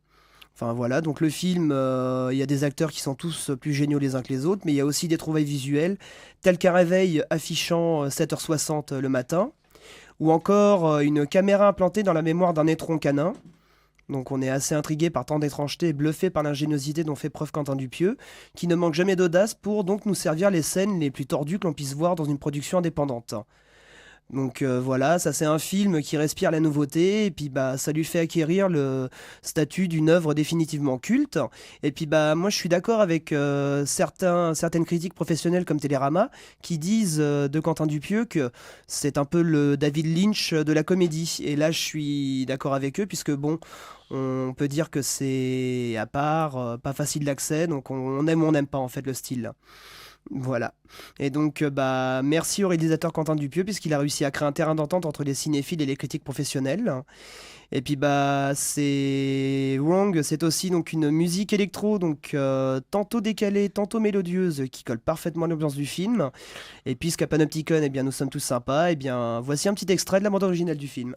Enfin voilà, donc le film, il y a des acteurs qui sont tous plus géniaux les uns que les autres, mais il y a aussi des trouvailles visuelles, telles qu'un réveil affichant 7h60 le matin, ou encore une caméra implantée dans la mémoire d'un étron canin. Donc on est assez intrigué par tant d'étrangeté et bluffé par l'ingéniosité dont fait preuve Quentin Dupieux, qui ne manque jamais d'audace pour donc nous servir les scènes les plus tordues que l'on puisse voir dans une production indépendante. Donc voilà, ça c'est un film qui respire la nouveauté, et puis ça lui fait acquérir le statut d'une œuvre définitivement culte. Et puis moi je suis d'accord avec certaines critiques professionnelles comme Télérama qui disent de Quentin Dupieux que c'est un peu le David Lynch de la comédie. Et là je suis d'accord avec eux, puisque on peut dire que c'est à part, pas facile d'accès, donc on aime ou on n'aime pas en fait le style. Voilà. Et donc, merci au réalisateur Quentin Dupieux, puisqu'il a réussi à créer un terrain d'entente entre les cinéphiles et les critiques professionnels. Et puis, c'est Wrong, c'est aussi donc une musique électro, donc tantôt décalée, tantôt mélodieuse, qui colle parfaitement à l'ambiance du film. Et puisqu'à Panopticon, nous sommes tous sympas, voici un petit extrait de la bande originale du film.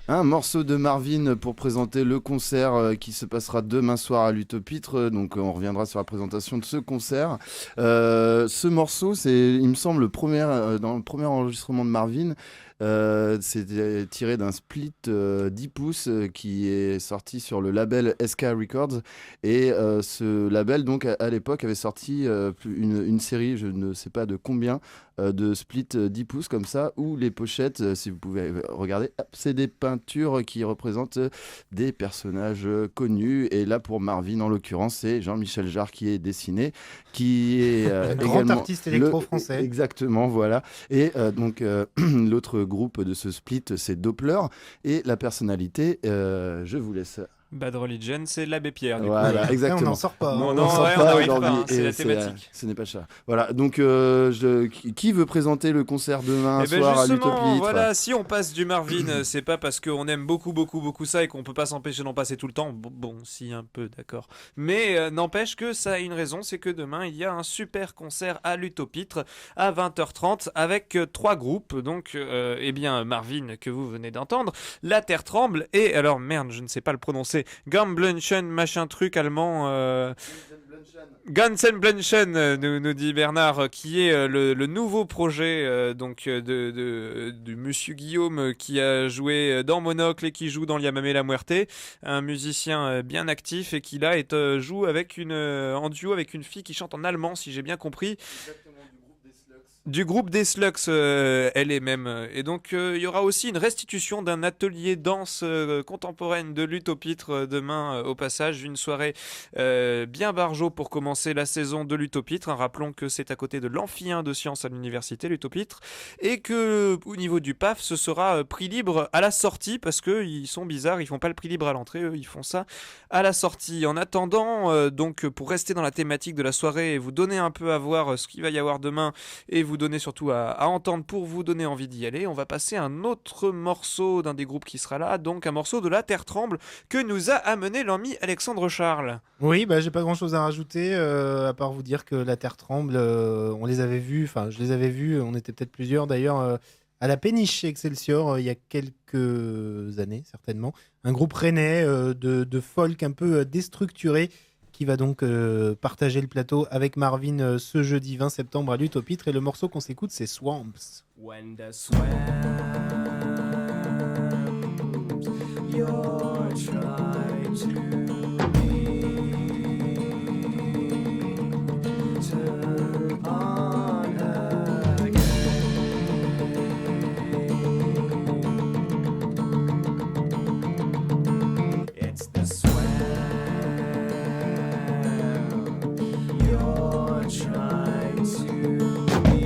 Un morceau de Marvin pour présenter le concert qui se passera demain soir à l'Utopitre. Donc on reviendra sur la présentation de ce concert. Ce morceau, il me semble, dans le premier enregistrement de Marvin. C'est tiré d'un split 10 pouces qui est sorti sur le label SK Records. Et ce label, donc, à l'époque, avait sorti une série, je ne sais pas de combien, de split 10 pouces comme ça, où les pochettes, si vous pouvez regarder, c'est des peintures qui représentent des personnages connus. Et là, pour Marvin, en l'occurrence, c'est Jean-Michel Jarre qui est dessiné, qui est un grand également artiste électro-français. Exactement, voilà. Et donc, l'autre groupe de ce split, c'est Doppler. Et la personnalité, je vous laisse. Bad Religion, c'est l'abbé Pierre. Du Voilà, coup. exactement. On n'en sort pas. Non, On non, sort ouais, pas on n'arrive aujourd'hui, pas, hein, c'est et la thématique. ce n'est pas ça. Voilà, donc qui veut présenter le concert demain Eh ben soir à justement, l'Utopitre? voilà, si on passe du Marvin, c'est pas parce qu'on aime beaucoup ça et qu'on peut pas s'empêcher d'en passer tout le temps. Bon, si un peu, d'accord. Mais n'empêche que ça a une raison, c'est que demain il y a un super concert à l'Utopitre à 20h30 avec 3 groupes. Donc, eh bien, Marvin que vous venez d'entendre, La Terre tremble et alors merde, je ne sais pas le prononcer, Gamblunchen machin truc allemand. Gansenblunchen, nous dit Bernard, qui est le nouveau projet du monsieur Guillaume qui a joué dans Monocle et qui joue dans Yamame la Muerte, un musicien bien actif et qui là joue avec en duo avec une fille qui chante en allemand, si j'ai bien compris. Du groupe des Slugs, elle est même. Et donc, il y aura aussi une restitution d'un atelier danse contemporaine de l'Utopitre demain, au passage. Une soirée bien barjo pour commencer la saison de l'Utopitre. Rappelons que c'est à côté de l'Amphi 1 de sciences à l'université, l'Utopitre. Et que, au niveau du PAF, ce sera prix libre à la sortie, parce qu'ils sont bizarres, ils font pas le prix libre à l'entrée, eux, ils font ça à la sortie. En attendant, donc, pour rester dans la thématique de la soirée et vous donner un peu à voir ce qu'il va y avoir demain, et vous donner surtout à entendre pour vous donner envie d'y aller, on va passer un autre morceau d'un des groupes qui sera là, donc un morceau de La Terre tremble que nous a amené l'ami Alexandre Charles. Oui, bah, j'ai pas grand chose à rajouter à part vous dire que La Terre tremble, on les avait vus, enfin je les avais vus, on était peut-être plusieurs d'ailleurs à la Péniche Excelsior il y a quelques années certainement. Un groupe rennais de folk un peu déstructuré qui va donc partager le plateau avec Marvin ce jeudi 20 septembre à l'Utopitre. Et le morceau qu'on s'écoute, c'est Swamps. When the swamps you're trying to be turn on again. It's the swamp you're trying to be.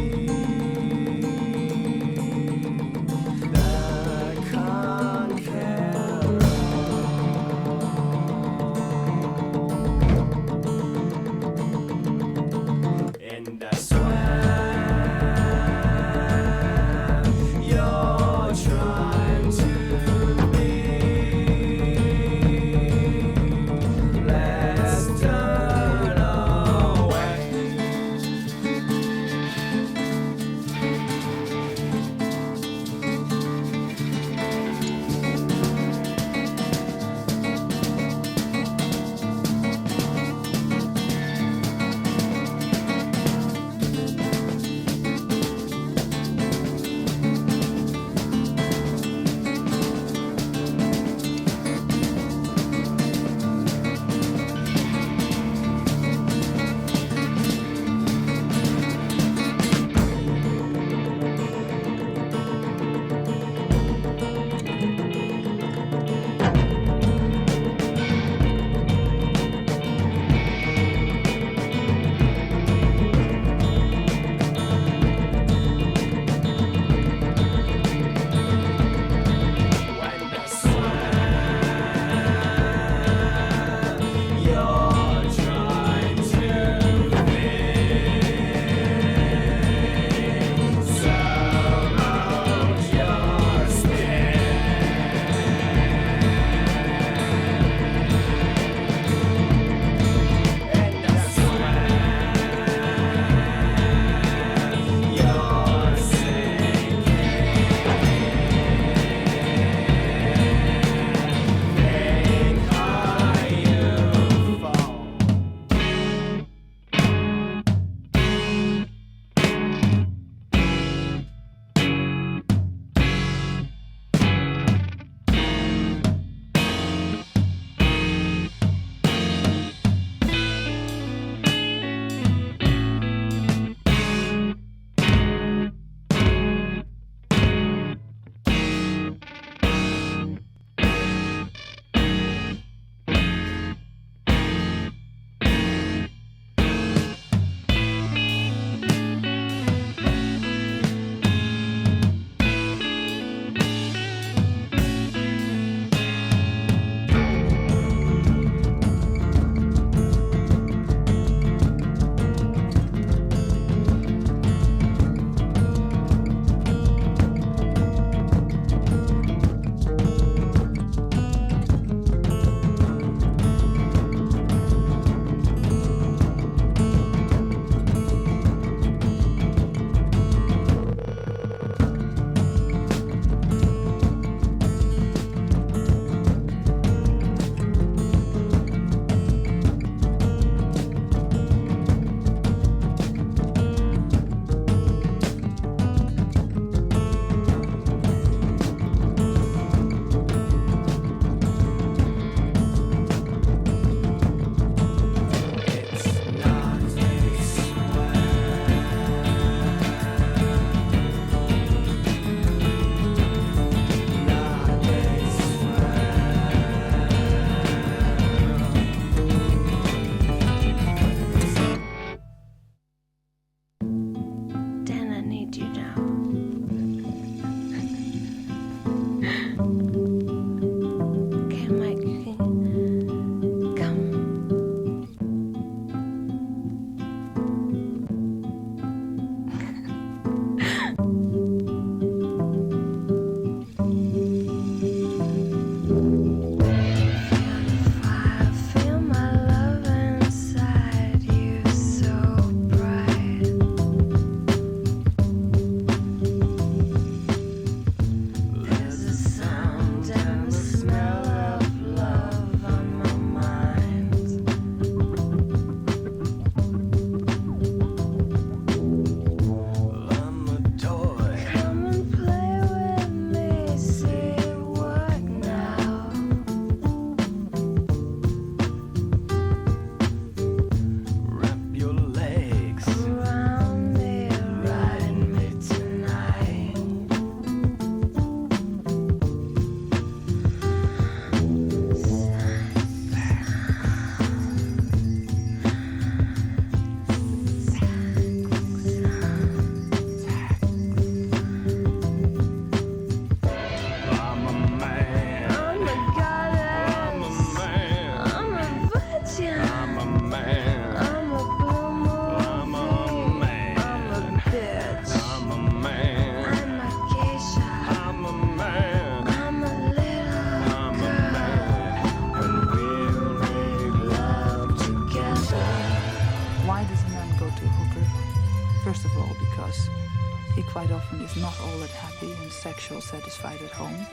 He's not all that happy and sexual satisfied at home.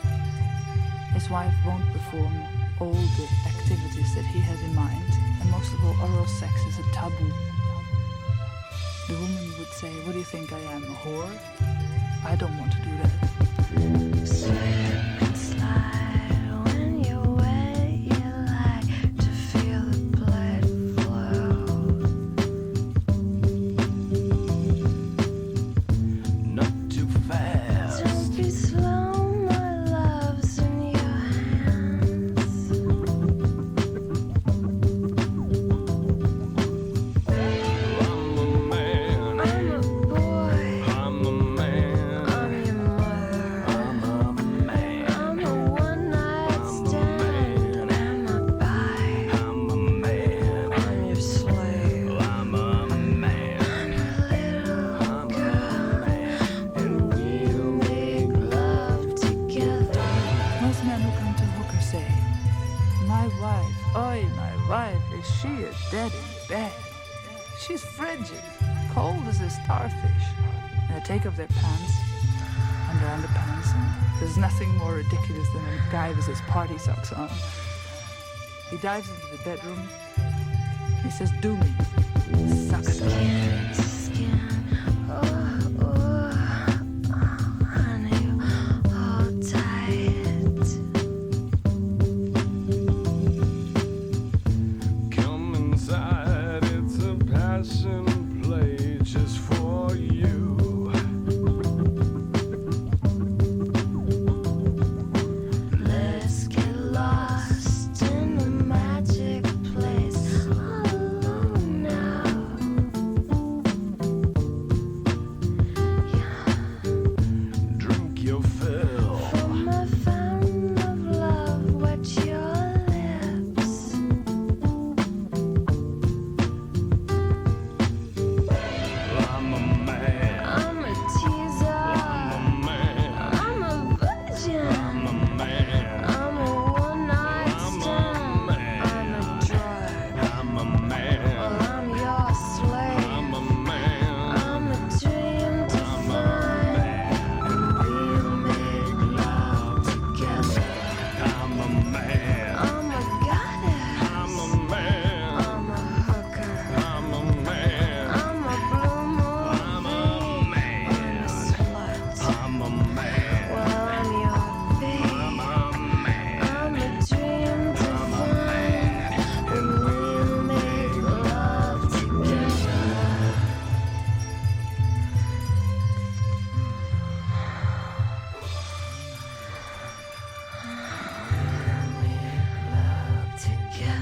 His wife won't perform all the activities that he has in mind, and most of all, oral sex is a taboo. The woman would say, "What do you think I am, a whore? I don't want to do that." Slip and slide when you're wet. You like to feel the blood flow. Not too fast. Don't be slow, my love's in your hands. I'm a man. I'm a boy. I'm a man. I'm your mother. I'm a man. I'm a one-night stand. I'm a bi. I'm a man. I'm your slave. I'm a man. I'm a little girl, and we'll make love together. Most men who come to hooker say, "My wife, oi, my wife, is she a dead in bed? She's frigid, cold as a starfish." And they take off their pants and their underpants, and there's nothing more ridiculous than a guy with his party socks on. He dives into the bedroom. He says, "Do me, suck it." Skin to skin. Oh, oh, honey, hold tight. Come inside, it's a passion play just for you. Let's get lost in the magic place. Alone now. Drink your fill. From a fountain of love, wet your lips. I'm a man. I'm a teaser. I'm a man. I'm a virgin. I'm a man. I'm a one-night I'm a stand. man. I'm a drug. I'm a man. Well, I'm your slave. I'm a man. I'm a dream to find. And we'll make love together. I'm a man. I'm a goddess. I'm a man. I'm a hooker. I'm a man. I'm a blue moon. I'm a man. Slut. I'm a man. Well, I'm your babe. I'm a man. I'm a dream to find. And we'll make love together. Love together.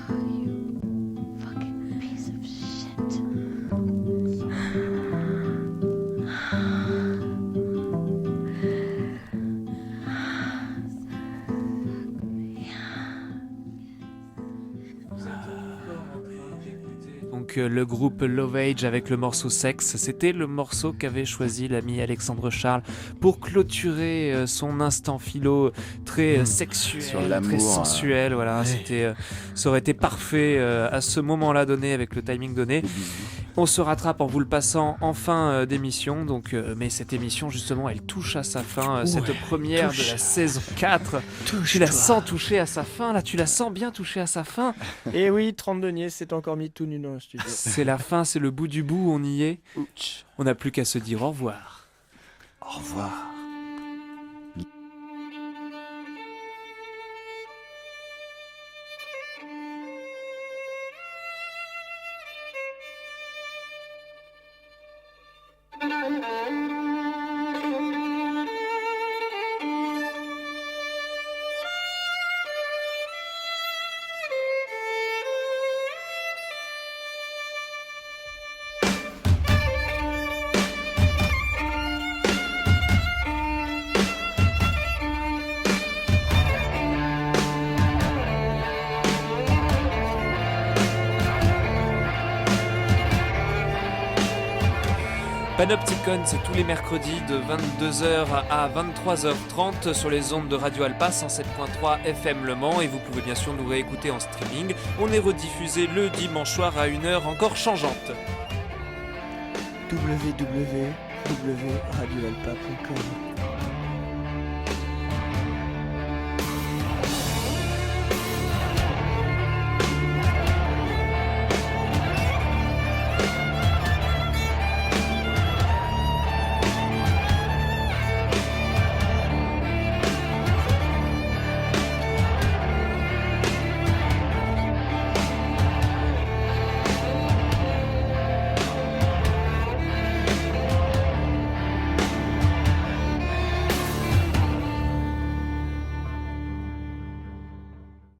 Oh, you fucking piece of shit. Donc le groupe Love Age avec le morceau Sex, c'était le morceau qu'avait choisi l'ami Alexandre Charles pour clôturer son instant philo très sexuel, Sur très l'amour, sensuel. Voilà, c'était, ça aurait été parfait à ce moment-là donné avec le timing donné. On se rattrape en vous le passant en fin d'émission. Donc, mais cette émission justement, elle touche à sa fin. Cette première de la saison 4. Tu la sens toucher à sa fin. Là, tu la sens bien toucher à sa fin. Et oui, 30 deniers, c'est encore mis tout nu dans le studio. C'est la fin, c'est le bout du bout, on y est. On n'a plus qu'à se dire au revoir. Au revoir. Panopticon, c'est tous les mercredis de 22h à 23h30 sur les ondes de Radio Alpa 107.3 FM Le Mans, et vous pouvez bien sûr nous réécouter en streaming. On est rediffusé le dimanche soir à une heure encore changeante. www.radioalpa.com